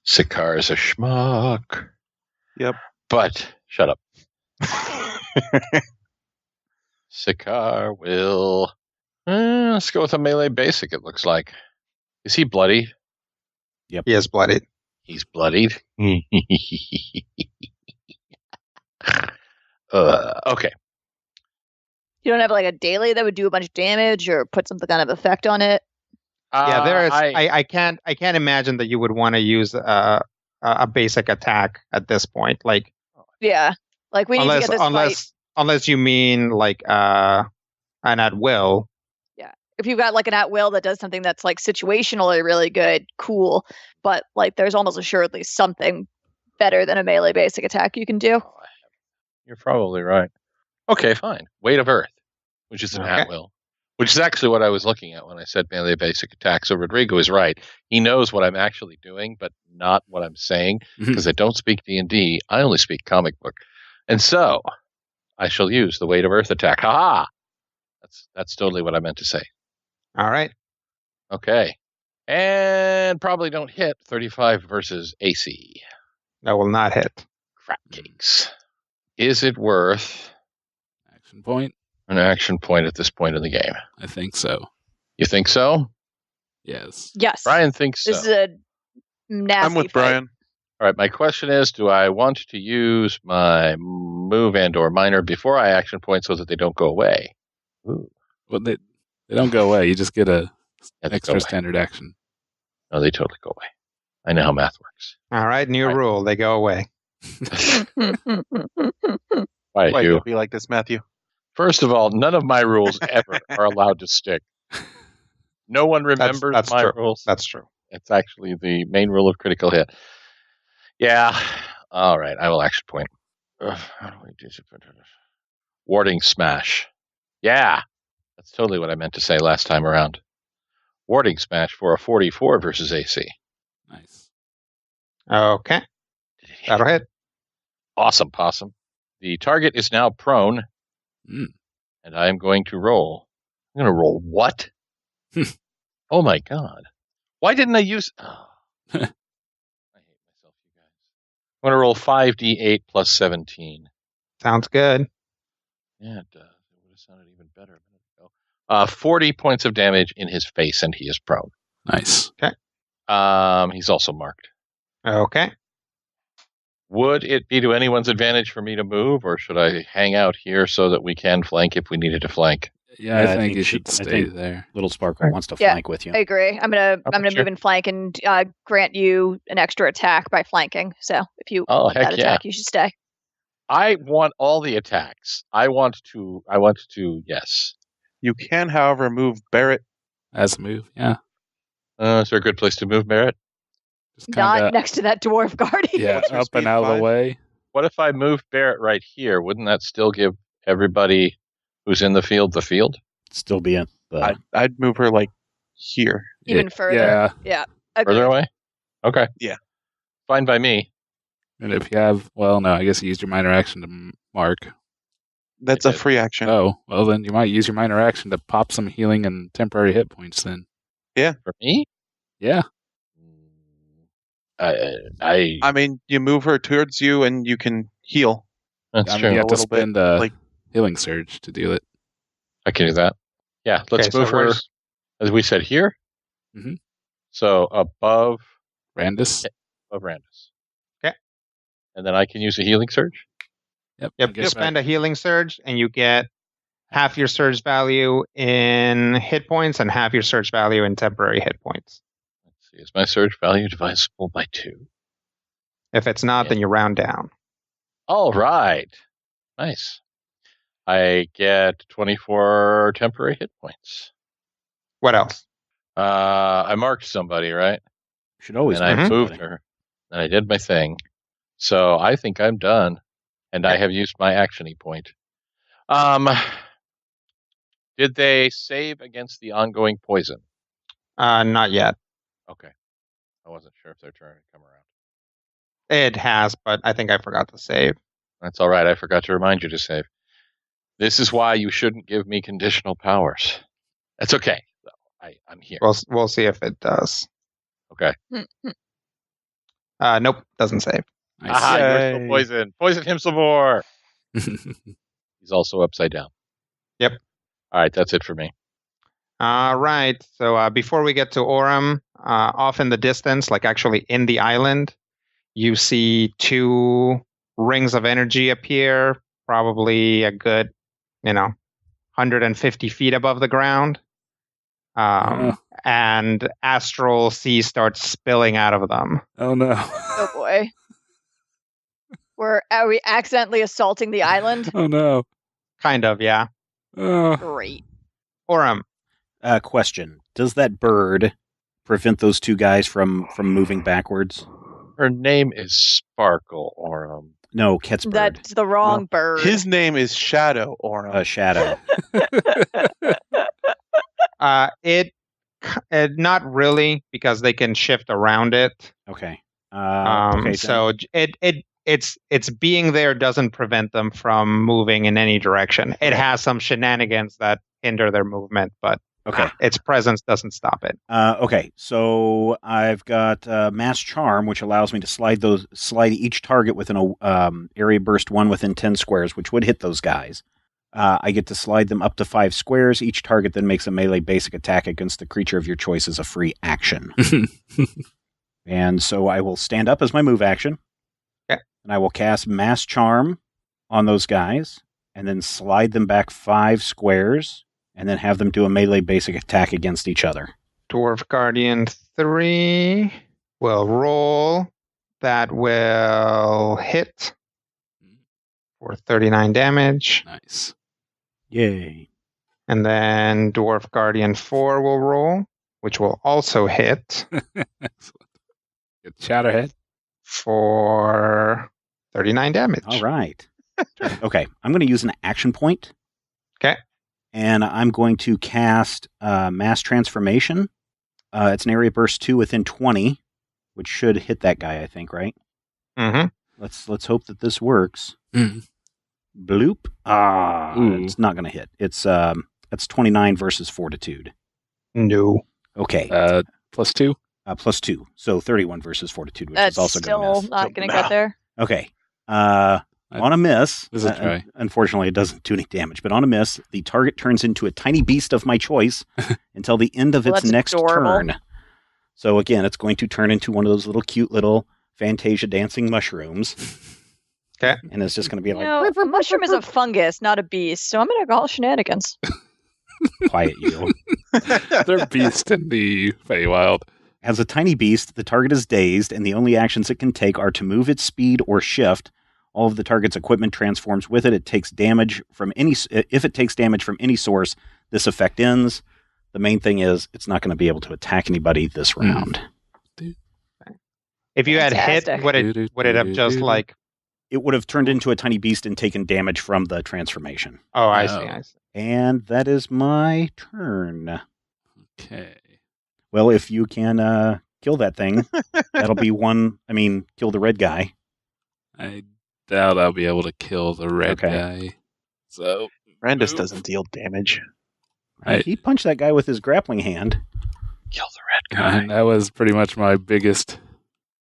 Sakar is a schmuck. Yep. But, shut up. Sakar will... let's go with a melee basic, it looks like. Is he bloody? Yep. He is bloodied. He's bloodied. Okay. You don't have like a daily that would do a bunch of damage or put some kind of effect on it? Yeah, there is. I can't imagine that you would want to use a basic attack at this point. Like, yeah, like we need to get this fight. Unless you mean like an at will. Yeah, if you've got like an at will that does something that's like situationally really good, cool. But like, there's almost assuredly something better than a melee basic attack you can do. You're probably right. Okay, fine. Weight of Earth, which is an at-will, which is actually what I was looking at when I said melee basic attack. So Rodrigo is right. He knows what I'm actually doing, but not what I'm saying, because I don't speak D&D. I only speak comic book. And so I shall use the Weight of Earth attack. Ha-ha! That's totally what I meant to say. All right. Okay. And probably don't hit 35 versus AC. That will not hit. Crap cakes. Is it worth... Action point? An action point at this point in the game? I think so. You think so? Yes. Yes. Brian thinks so. This is a nasty I'm with fight. Brian. All right, my question is, do I want to use my move and or minor before I action point so that they don't go away? Ooh. Well, they don't go away. You just get an Yeah, they extra go away. standard action. No, they totally go away. I know how math works. All right. New Right. rule. They go away. Why, Why Hugh? it be like this, Matthew? First of all, none of my rules ever are allowed to stick. No one remembers That's my true. rules. That's true. It's actually the main rule of critical hit. Yeah. All right. I will action point. How do we do this? Warding smash. Yeah. That's totally what I meant to say last time around. Warding smash for a 44 versus AC. Nice. Okay. That'll hit. Awesome, possum. The target is now prone, Mm. and I am going to roll. I'm going to roll what? Oh my god. Why didn't I use... Oh. I hate myself, you guys. I'm going to roll 5d8 plus 17. Sounds good. Yeah, it does. It would have sounded even better a minute ago. 40 points of damage in his face, and he is prone. Nice. He's also marked. Okay. Would it be to anyone's advantage for me to move, or should I hang out here so that we can flank if we needed to flank? Yeah, I think you should stay there. Little Sparkle wants to Yeah. flank with you. I agree. I'm gonna Sure. move and flank and grant you an extra attack by flanking. So if you want heck that yeah. attack, you should stay. I want all the attacks. I want to, yes. You can, however, move Barrett. As a move, yeah. Is there a good place to move Barrett? Just kinda, Not next to that dwarf guardian. yeah, What's your up and speed, out of 5? the way. What if I moved Barrett right here? Wouldn't that still give everybody who's in the field? Still be in the... I'd move her like here. Even Yeah, further. Yeah, Agreed. Further away? Okay. Yeah. Fine by me. and if you have, well, no, I guess you used your minor action to mark. That's a free action. Oh, well then you might use your minor action to pop some healing and temporary hit points then. For me? Yeah. I mean, you move her towards you and you can heal. That's I mean, true. you have to little bit, spend a like- healing surge to do it. I can do that. Yeah, let's Okay, so move her, where's- as we said, here. Mhm. So above Randus? Randus. Okay. And then I can use a healing surge? Yep. Yep, I you guess spend a healing surge, and you get half your surge value in hit points and half your surge value in temporary hit points. Let's see. Is my surge value divisible by 2? If it's not, then you round down. All right. Nice. I get 24 temporary hit points. What else? I marked somebody, right? Should always. And I mark moved somebody. her. And I did my thing. So I think I'm done. And I have used my actiony point. Did they save against the ongoing poison? Not yet. Okay. I wasn't sure if their turn had come around. It has, but I think I forgot to save. That's all right. I forgot to remind you to save. This is why you shouldn't give me conditional powers. That's okay. I'm here. We'll see if it does. Okay. Nope, doesn't save. Nice. Aha, you're Yay. still poison. Poison him some more. He's also upside down. Yep. All right, that's it for me. All right. So before we get to Orem, off in the distance, like actually in the island, you see 2 rings of energy appear, probably a good, 150 feet above the ground. And astral sea starts spilling out of them. Oh no. Oh boy. Are we accidentally assaulting the island? Oh no. Kind of, yeah. Oh. Great. Orem, Question: does that bird prevent those 2 guys from moving backwards? Her name is Sparkle Orem. No, Ket's bird. That's the wrong bird. His name is Shadow Orem. Shadow. it not really, because they can shift around it. Okay. Okay. So it's being there doesn't prevent them from moving in any direction. It has some shenanigans that hinder their movement, but Okay. its presence doesn't stop it. Okay, so I've got Mass Charm, which allows me to slide each target within a area burst 1 within 10 squares, which would hit those guys. I get to slide them up to 5 squares. Each target then makes a melee basic attack against the creature of your choice as a free action. And so I will stand up as my move action. Okay. And I will cast Mass Charm on those guys, and then slide them back 5 squares, and then have them do a melee basic attack against each other. Dwarf Guardian 3 will roll. That will hit for 39 damage. Nice. Yay. And then Dwarf Guardian 4 will roll, which will also hit Excellent. Good Chatterhead. for 39 damage. All right. Okay, I'm going to use an action point. Okay. And I'm going to cast Mass Transformation. It's an area burst 2 within 20, which should hit that guy, I think, right? Mm-hmm. Let's hope that this works. Mm. Bloop. Ooh. It's not going to hit. It's 29 versus Fortitude. No. Okay. +2. Plus 2. So 31 versus Fortitude, which That's is also going to still miss. not going to get there. Okay. On a miss, This is a try. unfortunately, it doesn't do any damage, but on a miss, the target turns into a tiny beast of my choice until the end of Well, its that's next adorable. turn. So again, it's going to turn into one of those little cute little Fantasia dancing mushrooms. Okay. And it's just going to be like, A mushroom is a fungus, not a beast, so I'm going to call shenanigans. quiet you. They're beast in the Feywild. As a tiny beast, the target is dazed, and the only actions it can take are to move its speed or shift. All of the target's equipment transforms with it. It takes damage from if it takes damage from any source, this effect ends. The main thing is it's not going to be able to attack anybody this round. If you had hit, Fantastic. would it have just like? It would have turned into a tiny beast and taken damage from the transformation. Oh, I Oh. see. I see. And that is my turn. Okay. Well, if you can kill that thing, that'll be one. I mean, kill the red guy. I doubt I'll be able to kill the red Okay. guy. So Randus doesn't deal damage. Right. He punched that guy with his grappling hand. Kill the red guy. and that was pretty much my biggest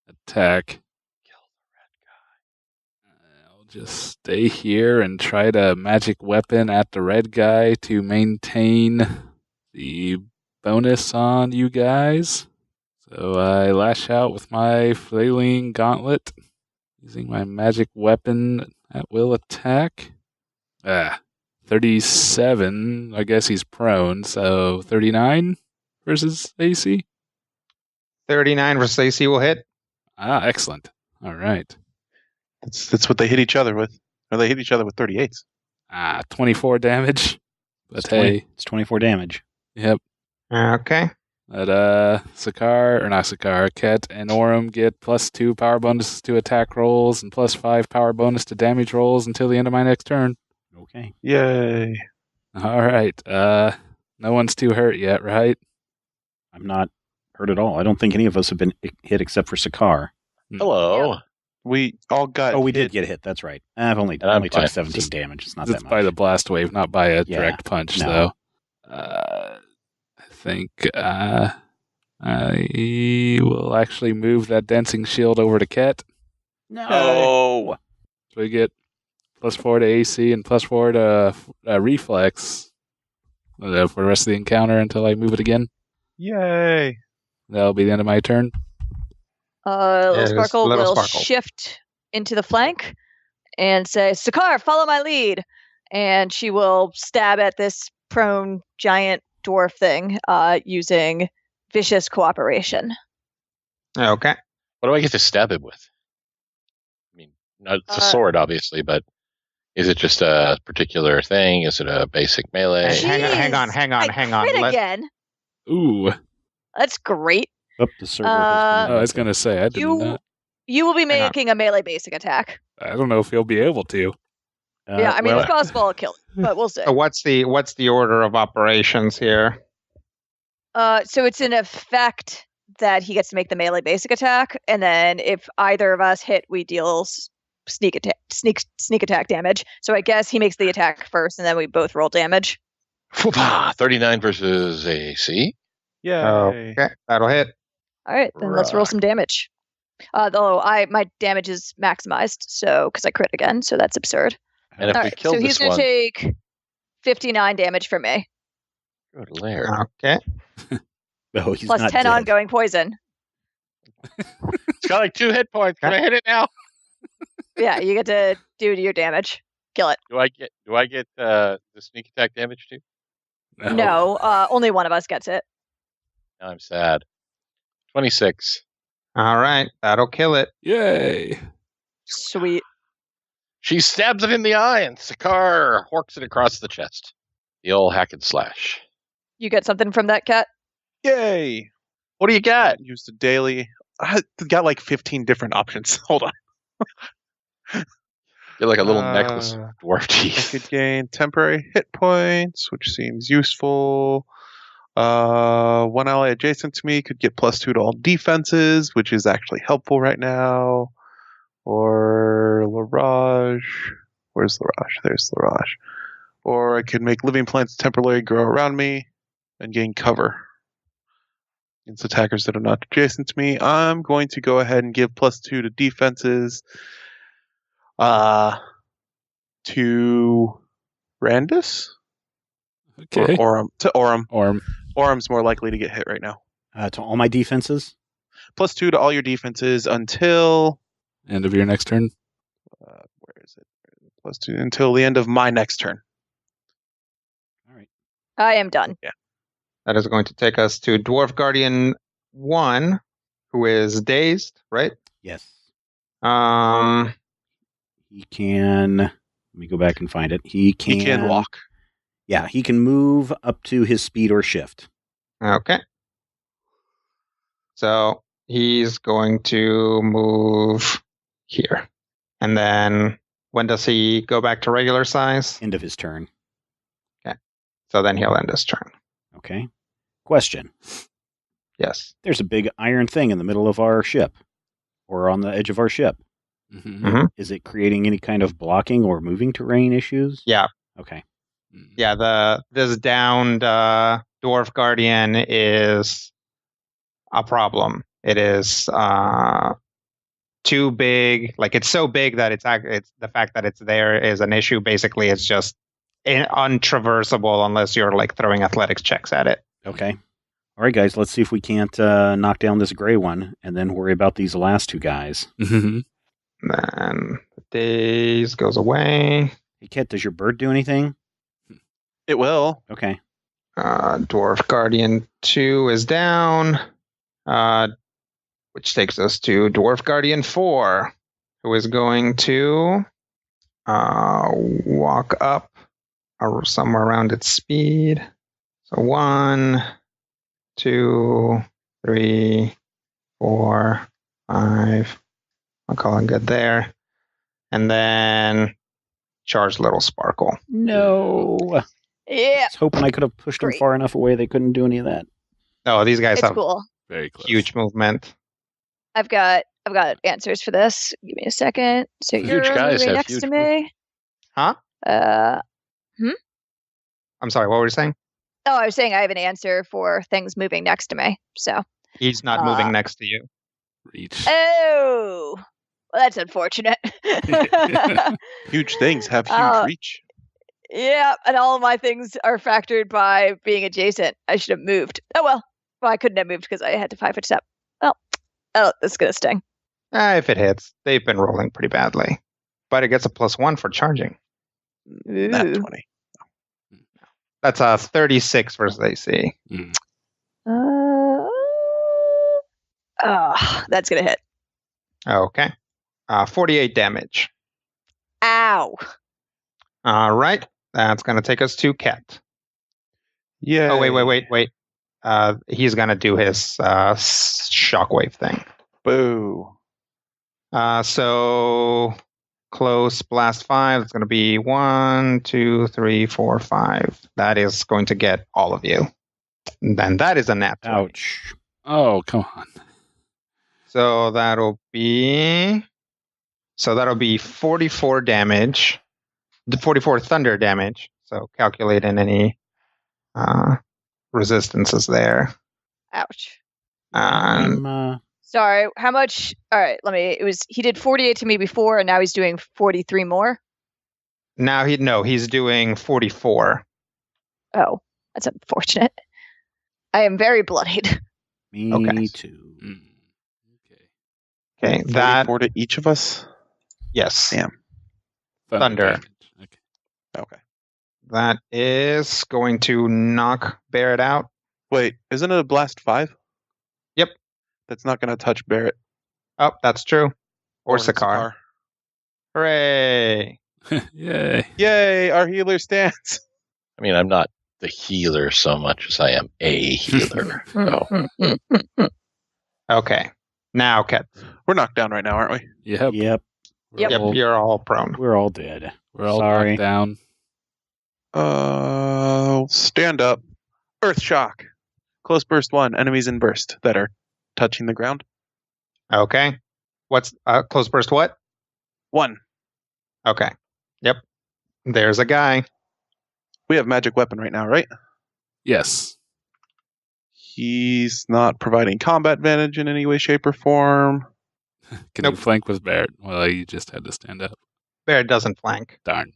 attack. I'll just stay here and try to magic weapon at the red guy to maintain the bonus on you guys. So I lash out with my flailing gauntlet, using my magic weapon at will attack. 37. I guess he's prone, so 39 versus AC. 39 versus AC will hit. Excellent. All right. That's what they hit each other with. Or they hit each other with 38s. 24 damage. But It's 24 damage. Yep. Okay. But Ket and Orem get +2 power bonuses to attack rolls and +5 power bonus to damage rolls until the end of my next turn. Okay. Yay. All right. No one's too hurt yet, right? I'm not hurt at all. I don't think any of us have been hit except for Sakar. Hello. We all got we hit. did get hit. That's right. I've only I'm took fine. 17 damage. It's not It's that much. by the blast wave, not by a Yeah, direct punch, no. though. I think I will actually move that dancing shield over to Ket. No. So we get +4 to AC and +4 to reflex for the rest of the encounter until I move it again. Yay. That'll be the end of my turn. Little just Sparkle Little will Sparkle. shift into the flank and say, Sakar, follow my lead. And she will stab at this prone giant dwarf thing using vicious cooperation. Okay. What do I get to stab him with? I mean, it's a sword, obviously, but is it just a particular thing? Is it a basic melee? Hang on. I crit again. Ooh. That's great. Oh, the server has been I was going to say, I did not. You will be Hang on. making a melee basic attack. I don't know if you'll be able to. Yeah, I mean, well, it's possible I'll kill it, but we'll see. So what's the order of operations here? So it's an effect that he gets to make the melee basic attack, and then if either of us hit, we deal sneak attack damage. So I guess he makes the attack first, and then we both roll damage. 39 versus AC. Yay. Okay, that'll hit. All right, then let's roll some damage. Though my damage is maximized, so because I crit again, so that's absurd. And if All we right, kill so he's this going one, to take 59 damage from me, good lair. Okay. no, he's plus not 10 dead. ongoing poison. It's got like 2 hit points. Can I hit it now? Yeah, you get to do your damage. Kill it. Do I get the sneak attack damage too? No, only one of us gets it. Now I'm sad. 26. All right, that'll kill it. Yay. Sweet. She stabs it in the eye, and Sakar horks it across the chest. The old hack and slash. You get something from that, cat? Yay. What do you got? Use the daily. I got like 15 different options. Hold on. You're like a little necklace of dwarf I teeth. could gain temporary hit points, which seems useful. One ally adjacent to me could get +2 to all defenses, which is actually helpful right now. Or Larage. Where's Larage? There's Larage. Or I could make living plants temporarily grow around me and gain cover against attackers that are not adjacent to me. I'm going to go ahead and give +2 to defenses to Randus? Okay. Or Orem. To Orem. Orm. Orem's more likely to get hit right now. To all my defenses? +2 to all your defenses until... End of your next turn. where is it? +2 until the end of my next turn. All right. I am done. That is going to take us to Dwarf Guardian 1, who is dazed, right? Yes. He He can... Let me go back and find it. He can walk. Yeah, he can move up to his speed or shift. Okay. So he's going to move here. And then when does he go back to regular size? End of his turn. So then he'll end his turn. Okay. Question. Yes. There's a big iron thing in the middle of our ship. Or on the edge of our ship. Mm-hmm. Mm-hmm. Is it creating any kind of blocking or moving terrain issues? Yeah. Okay. Yeah, this downed dwarf guardian is a problem. It is too big. Like, it's so big that it's the fact that it's there is an issue. Basically, it's just untraversable unless you're like throwing athletics checks at it. Okay. All right, guys. Let's see if we can't knock down this gray one, and then worry about these last two guys. Then the daze goes away. Hey, Kit, does your bird do anything? It will. Okay. Dwarf Guardian 2 is down, which takes us to Dwarf Guardian 4, who is going to walk up somewhere around its speed. So 1, 2, 3, 4, 5. I'll call it good there. And then charge Little Sparkle. No. Yeah. I was hoping I could have pushed them Great. far enough away they couldn't do any of that. Oh, these guys It's have cool. Very close. huge movement. I've got answers for this. Give me a second. So Huge you're guys moving have next huge to me. Huh? Oh, I'm sorry, what were you saying? I was saying I have an answer for things moving next to me. So. He's not moving next to you. Reach. Oh, well, that's unfortunate. Huge things have huge reach. Yeah, and all of my things are factored by being adjacent. I should have moved. Oh well. Well, I couldn't have moved because I had to 5-foot step. Well, this is gonna sting. If it hits, they've been rolling pretty badly. But it gets a +1 for charging. Not Ooh. 20. That's a 36 versus AC. That's gonna hit. Okay. 48 damage. Ow. All right. That's going to take us to Ket. Yeah. Oh, wait. He's going to do his shockwave thing. Boo. So close blast 5. It's going to be 1, 2, 3, 4, 5. That is going to get all of you. And then that is a nat 20. Ouch. Oh, come on. So that'll be 44 damage. The 44 thunder damage. So calculate in any resistances there. Ouch. And Sorry. How much? All right. He did 48 to me before, and now he's doing 43 more. now he's doing 44. Oh, that's unfortunate. I am very bloodied. Me Okay. too. Okay. Okay, that 44 to each of us. yes, Damn. Thunder. damage. Okay. Okay. that is going to knock Barrett out. Wait, isn't it a blast 5? Yep. That's not going to touch Barrett. Oh, that's true. Or Sakar. Hooray! Yay. Yay, our healer stands. I mean, I'm not the healer so much as I am a healer. So, Okay, now Ket. We're knocked down right now, aren't we? Yep. Yep. We're Yep. all, You're all prone. We're all dead. we're all Sorry. knocked down. Stand up. Earth shock. Close burst 1. Enemies in burst that are touching the ground. Okay. What's close burst? What? 1. Okay. Yep. There's a guy. We have magic weapon right now, right? Yes. He's not providing combat advantage in any way, shape, or form. Can Nope. you flank with Barrett? Well, you just had to stand up. Barrett doesn't flank, Darn.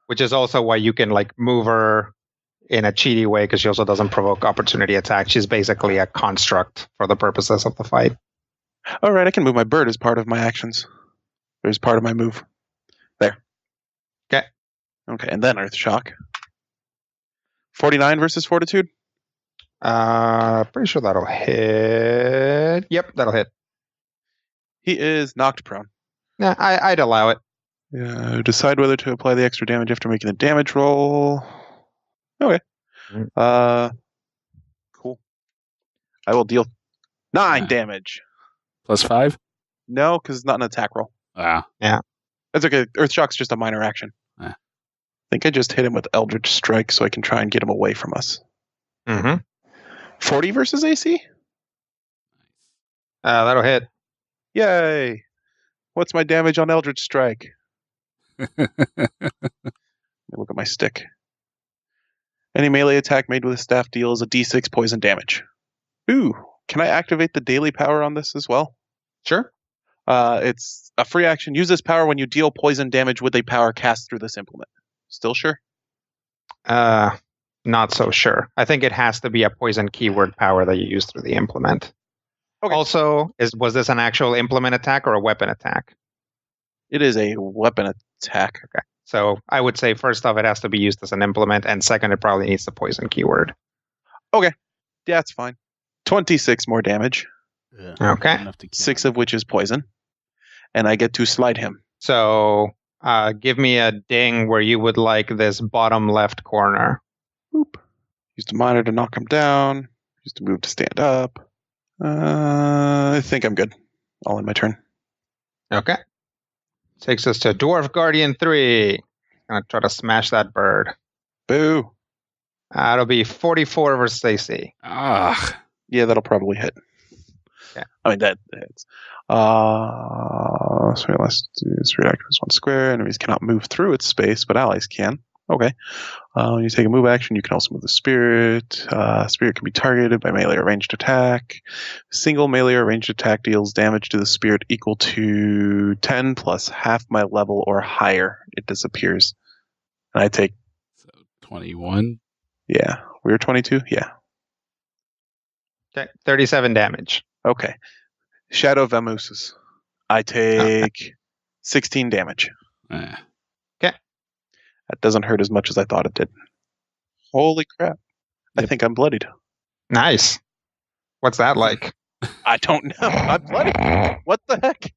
which is also why you can like move her in a cheaty way because she also doesn't provoke opportunity attack. She's basically a construct for the purposes of the fight. All right, I can move my bird as part of my actions. Or as part of my move. There. Okay. Okay, and then Earth Shock. 49 versus Fortitude? Pretty sure that'll hit. Yep, that'll hit. He is knocked prone. Yeah, I'd allow it. Decide whether to apply the extra damage after making the damage roll. Okay. Cool. I will deal 9 damage. +5? No, because it's not an attack roll. Ah. That's okay. Earth Shock's just a minor action. Ah. I think I just hit him with Eldritch Strike so I can try and get him away from us. Mm-hmm. 40 versus AC? That'll hit. Yay! What's my damage on Eldritch Strike? Look at my stick. Any melee attack made with a staff deals a d6 poison damage. Ooh, can I activate the daily power on this as well? Sure. It's a free action. Use this power when you deal poison damage with a power cast through this implement. Still sure? Not so sure. I think it has to be a poison keyword power that you use through the implement. Okay. Also, was this an actual implement attack or a weapon attack? It is a weapon attack. Okay. So I would say first off, it has to be used as an implement, and second, it probably needs the poison keyword. Okay. Yeah, that's fine. 26 more damage. Okay. 6 of which is poison. And I get to slide him. So give me a ding where you would like this bottom left corner. Boop. Use the minor to knock him down. Use the move to stand up. I think I'm good. All in my turn. Okay. Takes us to Dwarf Guardian 3. Gonna try to smash that bird. Boo. It'll be 44 versus AC. Yeah, that'll probably hit. Okay. I mean, that hits. So let's do spirit activates 1 square. Enemies cannot move through its space, but allies can. Okay. When you take a move action, you can also move the spirit. Spirit can be targeted by melee or ranged attack. Single melee or ranged attack deals damage to the spirit equal to 10 plus half my level or higher. It disappears. And I take... So 21? Yeah. We were 22? Yeah. Okay. 37 damage. Okay. Shadow Vamooses. I take 16 damage. That doesn't hurt as much as I thought it did. Holy crap. I think I'm bloodied. Nice. What's that like? I don't know. I'm bloodied. What the heck?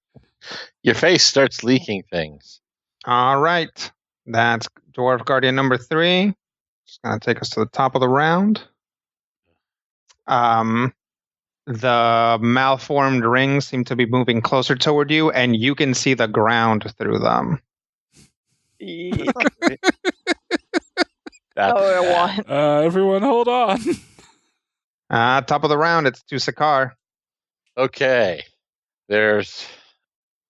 Your face starts leaking things. All right. That's Dwarf Guardian number 3. Just going to take us to the top of the round. The malformed rings seem to be moving closer toward you, and you can see the ground through them. Everyone hold on. Top of the round, it's to Sakar. Okay. There's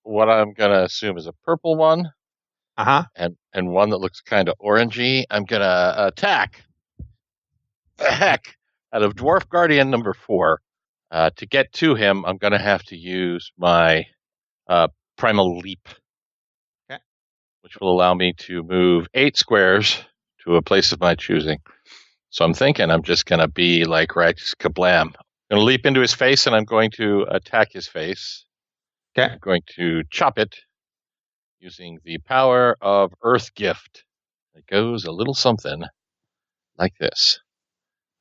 what I'm going to assume is a purple one. And one that looks kind of orangey. I'm going to attack the heck out of Dwarf Guardian number 4. To get to him, I'm going to have to use my Primal Leap. Okay. Which will allow me to move 8 squares to a place of my choosing. So I'm thinking I'm just going to be like, right, just kablam. I'm going to leap into his face, and I'm going to attack his face. Okay. I'm going to chop it using the power of Earth Gift. It goes a little something like this.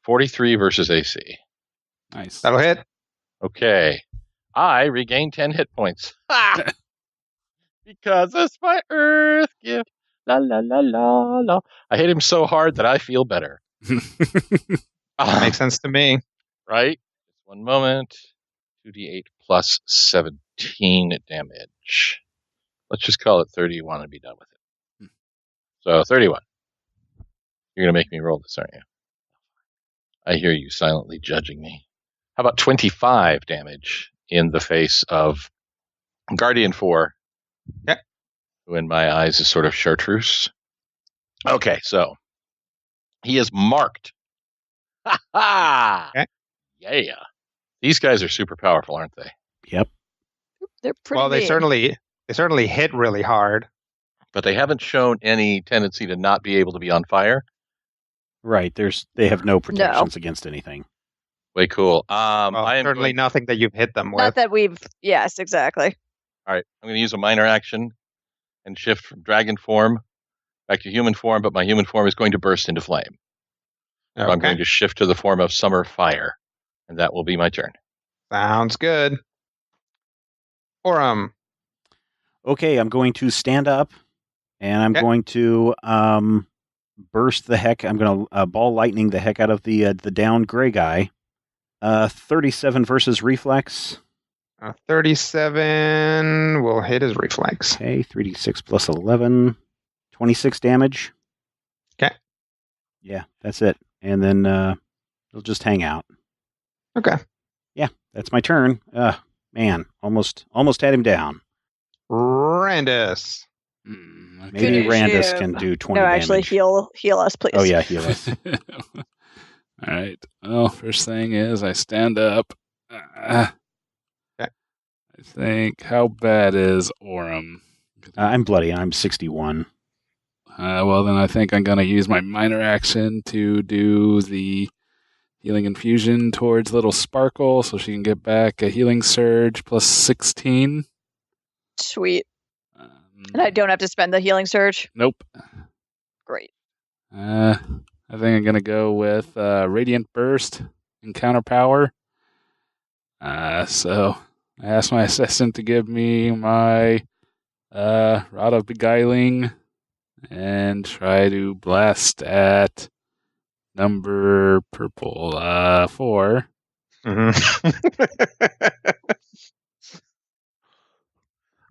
43 versus AC. Nice. That'll hit. Okay. I regain 10 hit points. Because it's my Earth Gift. La la la la la. I hit him so hard that I feel better. Makes sense to me. Right? Just one moment. 2d8 plus 17 damage. Let's just call it 31 and be done with it. So 31. You're going to make me roll this, aren't you? I hear you silently judging me. How about 25 damage in the face of Guardian 4? Yeah. Who in my eyes is sort of chartreuse. Okay, so he is marked. Ha ha! Okay. Yeah. These guys are super powerful, aren't they? Yep. They're pretty Well, they mean. certainly hit really hard. But they haven't shown any tendency to not be able to be on fire. Right. They have no protections against anything. Way cool. I am certainly nothing that you've hit them with. Not that we've... Yes, exactly. All right. I'm going to use a minor action and shift from dragon form back to human form, but my human form is going to burst into flame. So I'm going to shift to the form of summer fire, and that will be my turn. Sounds good. Orum. Okay, I'm going to stand up, and I'm going to burst the heck. I'm going to ball lightning the heck out of the down gray guy. 37 versus reflex. 37 will hit his reflex. Okay, 3d6 plus 11. 26 damage. Okay. Yeah, that's it. And then he'll just hang out. Okay. Yeah, that's my turn. Man, almost had him down. Randus. Okay. Maybe Good Randus job. can do 20 No, damage. actually, heal us, please. Oh, yeah, heal us. All right. Well, first thing is I stand up. Okay. I think, how bad is Orem? I'm bloody. I'm 61. Well, then I think I'm going to use my minor action to do the healing infusion towards Little Sparkle so she can get back a healing surge plus 16. Sweet. And I don't have to spend the healing surge. Nope. Great. I think I'm going to go with Radiant Burst and Counter Power. So I asked my assistant to give me my Rod of Beguiling and try to blast at number purple 4.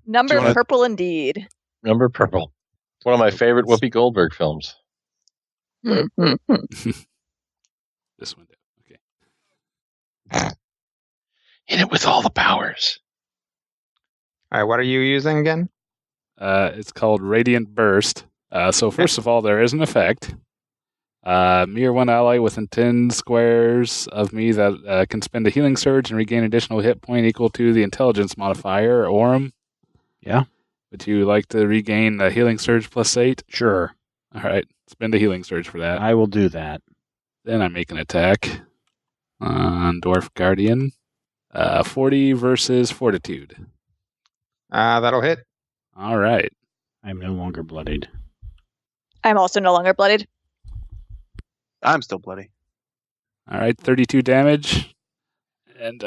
Number purple indeed. Number purple. It's one of my favorite Whoopi Goldberg films. This one. Okay. Hit it with all the powers. All right, what are you using again? It's called Radiant Burst. So first of all, there is an effect. Me or one ally within 10 squares of me that can spend a healing surge and regain additional hit point equal to the intelligence modifier, Orem. Yeah. Would you like to regain the healing surge plus 8? Sure. All right. Spend a healing surge for that. I will do that. Then I make an attack on Dwarf Guardian. 40 versus Fortitude. That'll hit. All right. I'm no longer bloodied. I'm also no longer bloodied. I'm still bloody. All right. 32 damage. And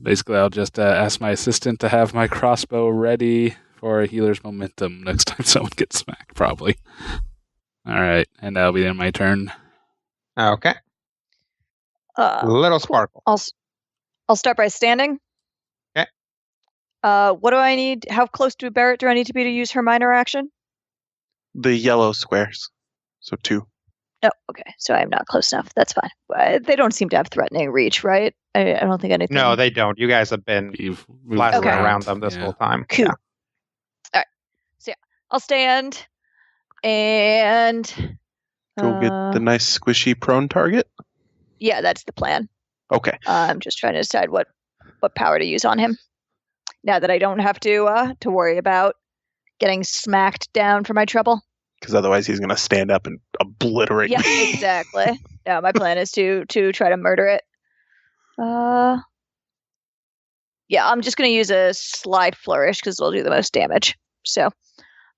basically, I'll just ask my assistant to have my crossbow ready for a healer's momentum next time someone gets smacked, probably. All right. And that'll be then my turn. Okay. Little Sparkle. I'll start by standing. Okay. What do I need? How close to Barrett do I need to be to use her minor action? The yellow squares. So 2. Oh, okay. So I'm not close enough. That's fine. They don't seem to have threatening reach, right? I don't think anything. No, they don't. You guys have been You've blasting Okay. around them this whole time. Cool. Yeah. All right. So yeah, I'll stand and Go get the nice squishy prone target. yeah, that's the plan. Okay. I'm just trying to decide what power to use on him. Now that I don't have to worry about getting smacked down for my trouble. Because otherwise he's going to stand up and obliterate Yeah, me. exactly. No, my plan is to try to murder it. Yeah, I'm just going to use a Sly Flourish because it'll do the most damage. So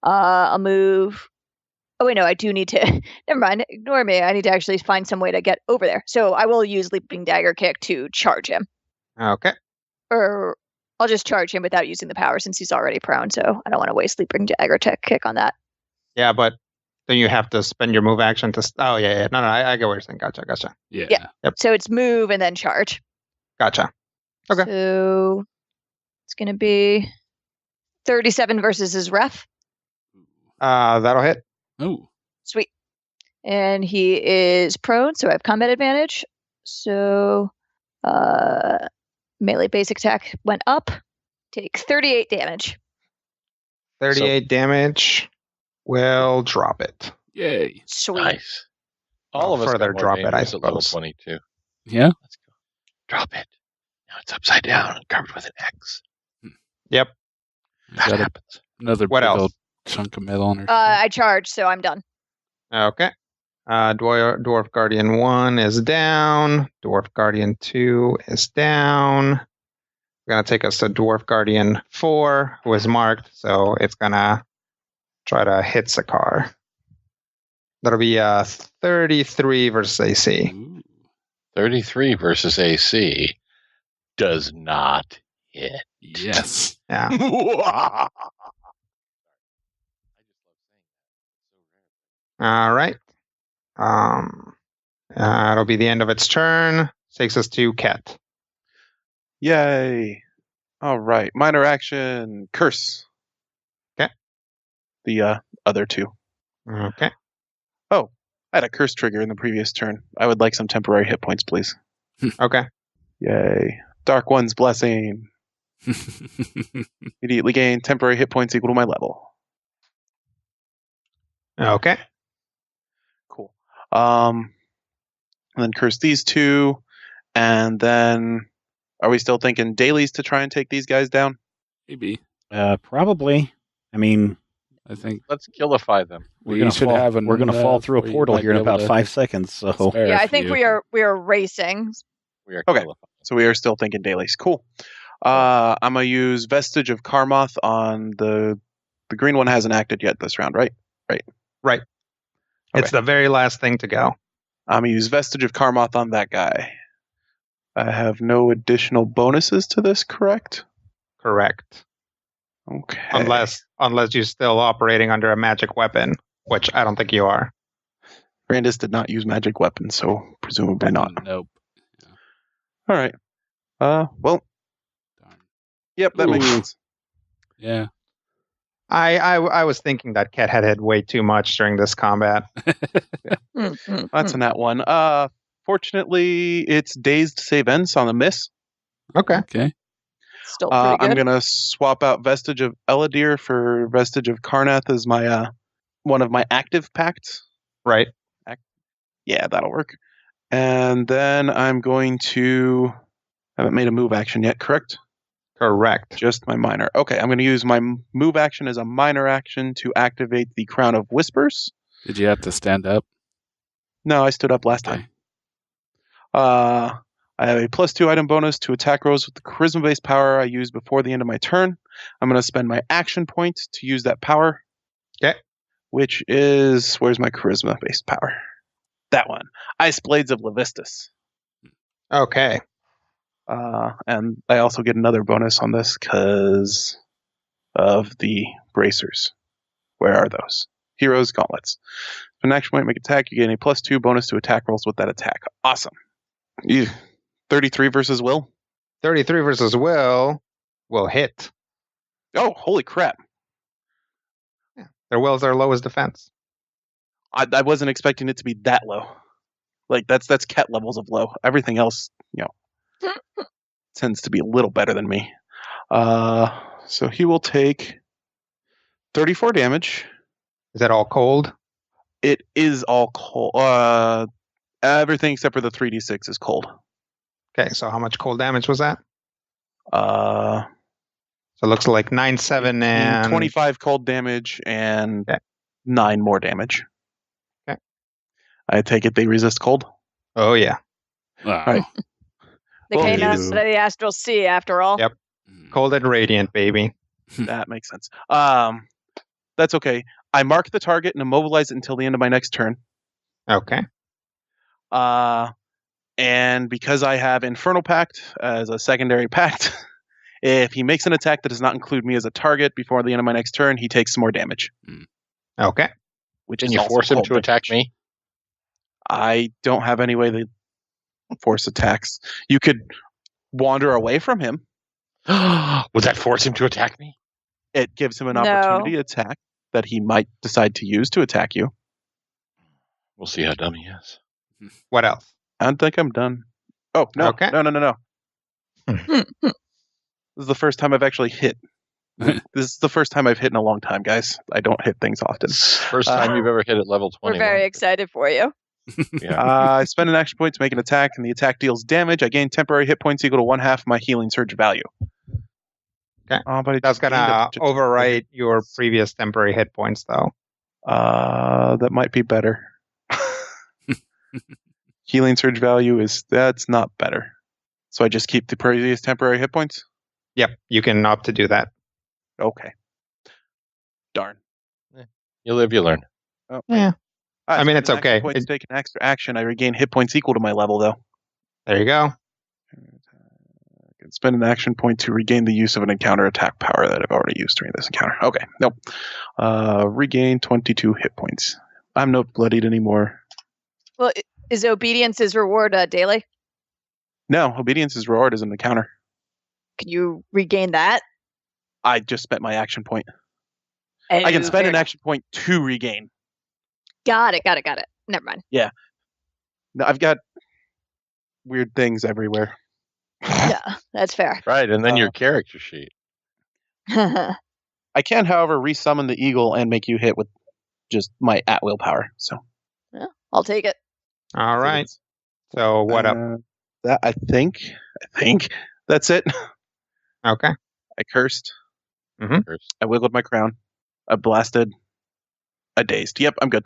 I'll move. Oh, wait, no, I do need to. Never mind. Ignore me. I need to actually find some way to get over there. So I will use Leaping Dagger Kick to charge him. Okay. Or I'll just charge him without using the power since he's already prone. So I don't want to waste Leaping Dagger Kick on that. Yeah, but then you have to spend your move action to. Oh, yeah. No, I get what you're saying. Gotcha. Yeah. Yep. So it's move and then charge. Gotcha. Okay. So it's going to be 37 versus his ref. That'll hit. Oh. Sweet. And he is prone, so I have combat advantage. So melee basic attack went up. Take 38 damage. 38 damage. We'll drop it. Yay. Sweet. Nice. All of us further got more drop it, I dangerous at level suppose. 22. Yeah? Let's go. Drop it. Now it's upside down and covered with an X. Yep. That Got happens. another What big else? old chunk of metal on her. I charge, so I'm done. Okay. Dwarf Guardian 1 is down. Dwarf Guardian 2 is down. We're going to take us to Dwarf Guardian 4, who is marked, so it's going to try to hit Sakar. That'll be 33 versus AC. Ooh. 33 versus AC does not hit. Yes. Yeah. All right. It'll be the end of its turn. Takes us to Ket. Yay. All right. Minor action. Curse. Okay. The other 2. Okay. Oh, I had a curse trigger in the previous turn. I would like some temporary hit points, please. Okay. Yay. Dark One's Blessing. Immediately gain temporary hit points equal to my level. Okay. Cool. And then curse these two, and then are we still thinking dailies to try and take these guys down? Maybe. Probably. I mean, I think Let's killify them. we're we gonna should fall. have We're gonna fall enough through a where you portal might here in be able about to 5 seconds. So spare Yeah, a I think few. we are racing. We are Okay. qualified. So we are still thinking dailies. Cool. I'm gonna use Vestige of Karmoth on the green one. Hasn't acted yet this round, right? Right. It's Okay. the very last thing to go. I'm gonna use Vestige of Karmoth on that guy. I have no additional bonuses to this, correct? Correct. Okay. Unless you're still operating under a magic weapon, which I don't think you are. Brandis did not use magic weapons, so presumably not. Nope. All right. Well, Darn. yep, that makes Ooh. sense. Yeah. I was thinking that Cat had way too much during this combat. That's a nat one. Fortunately, it's dazed save ends on the miss. Okay. Okay. Still pretty good. I'm gonna swap out Vestige of Eladir for Vestige of Karnath as my one of my active pacts. Right. Yeah, that'll work. And then I'm going to. I haven't made a move action yet, correct? Correct. Just my minor. Okay, I'm going to use my move action as a minor action to activate the Crown of Whispers. Did you have to stand up? No, I stood up last time. I have a +2 item bonus to attack rolls with the charisma-based power I used before the end of my turn. I'm going to spend my action point to use that power. Okay. Which is, where's my charisma-based power? That one. Ice Blades of Levistus. Okay. And I also get another bonus on this because of the bracers. Where are those? Heroes Gauntlets. An action point, make attack. You get a +2 bonus to attack rolls with that attack. Awesome. 33 versus Will. 33 versus will hit. Oh, holy crap! Yeah. Their will's our lowest defense. I wasn't expecting it to be that low. Like that's cat levels of low. Everything else, tends to be a little better than me. So he will take 34 damage. Is that all cold? It is all cold. Everything except for the 3d6 is cold. Okay, so how much cold damage was that? So it looks like 9, 7, and 25 cold damage and Okay. 9 more damage. Okay. I take it they resist cold. Oh yeah. Wow. Right. They Well, came out of you- the astral sea after all. Yep. Cold and radiant, baby. That makes sense. That's okay. I mark the target and immobilize it until the end of my next turn. Okay. And because I have Infernal Pact as a secondary pact, if he makes an attack that does not include me as a target before the end of my next turn, he takes some more damage. Okay. Which Can is you also force him cold to attack damage. me? I don't have any way to force attacks. You could wander away from him. Would that force him to attack me? It gives him an No. opportunity to attack that he might decide to use to attack you. We'll see how dumb he is. What else? I don't think I'm done. Oh, no. Okay. No. This is the first time I've actually hit. This is the first time I've hit in a long time, guys. I don't hit things often. First time you've ever hit at level 20. We're very excited for you. Yeah. I spend an action point to make an attack, and the attack deals damage. I gain temporary hit points equal to 1/2 my healing surge value. Okay. But it That's just gained a gonna bunch of overwrite your previous temporary hit points, though. that might be better. Healing surge value that's not better. So I just keep the previous temporary hit points? Yep, you can opt to do that. Okay. Darn. You live, you learn. Oh, Yeah. I mean, spend it's an action okay. point to take an extra action. I regain hit points equal to my level, though. There you go. I can spend an action point to regain the use of an encounter attack power that I've already used during this encounter. Okay, nope. Regain 22 hit points. I'm not bloodied anymore. Well, is obedience's reward daily? No, obedience's reward is an encounter. Can you regain that? I just spent my action point. I can spend an action point to regain. Got it. Never mind. No, I've got weird things everywhere. Yeah, that's fair. Right, and then your character sheet. I can, however, resummon the eagle and make you hit with just my at-will power. So Yeah, I'll take it. All right. So what up? That I think that's it. Okay. I cursed. Mhm. I wiggled my crown. I blasted. I dazed. Yep, I'm good.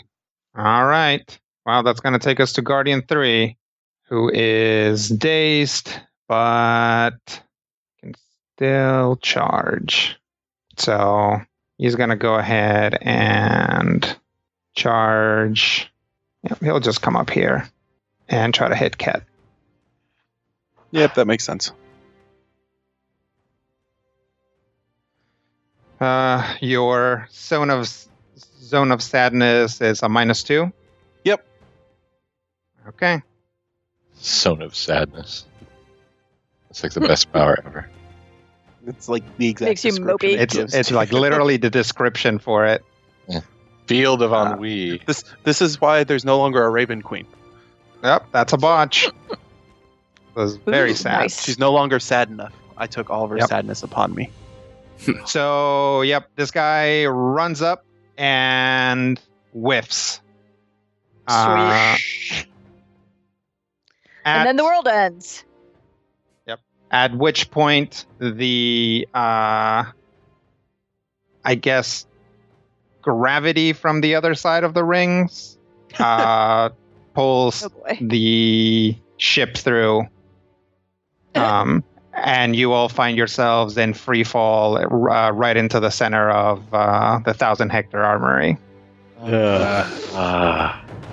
All right. Well, that's going to take us to Guardian 3, who is dazed, but can still charge. So he's going to go ahead and charge. Yep, he'll just come up here and try to hit Ket. Yep, that makes sense. Your zone of sadness is a -2. Yep. Okay. Zone of sadness. It's like the best power ever. It's like the exact Makes you description mopey. it gives. It's like literally the description for it. Field of ennui. This is why there's no longer a Raven Queen. Yep, that's a botch. It was very Ooh, sad. nice. She's no longer sad enough. I took all of her Yep. sadness upon me. So, yep, this guy runs up and whiffs. Sweet. And then the world ends. At which point, the, I guess, gravity from the other side of the rings pulls Oh boy. the ship through. And you all find yourselves in free fall right into the center of the 1,000 Hectare Armory.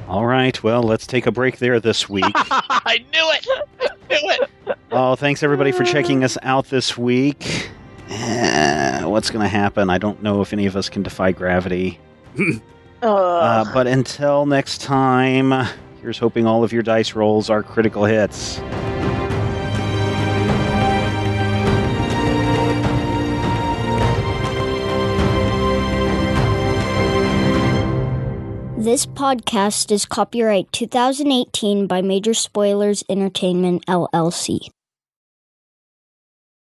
All right, well, let's take a break there this week. I knew it! I knew it! Oh, thanks everybody for checking us out this week. What's going to happen? I don't know if any of us can defy gravity. But until next time, here's hoping all of your dice rolls are critical hits. This podcast is copyright 2018 by Major Spoilers Entertainment, LLC.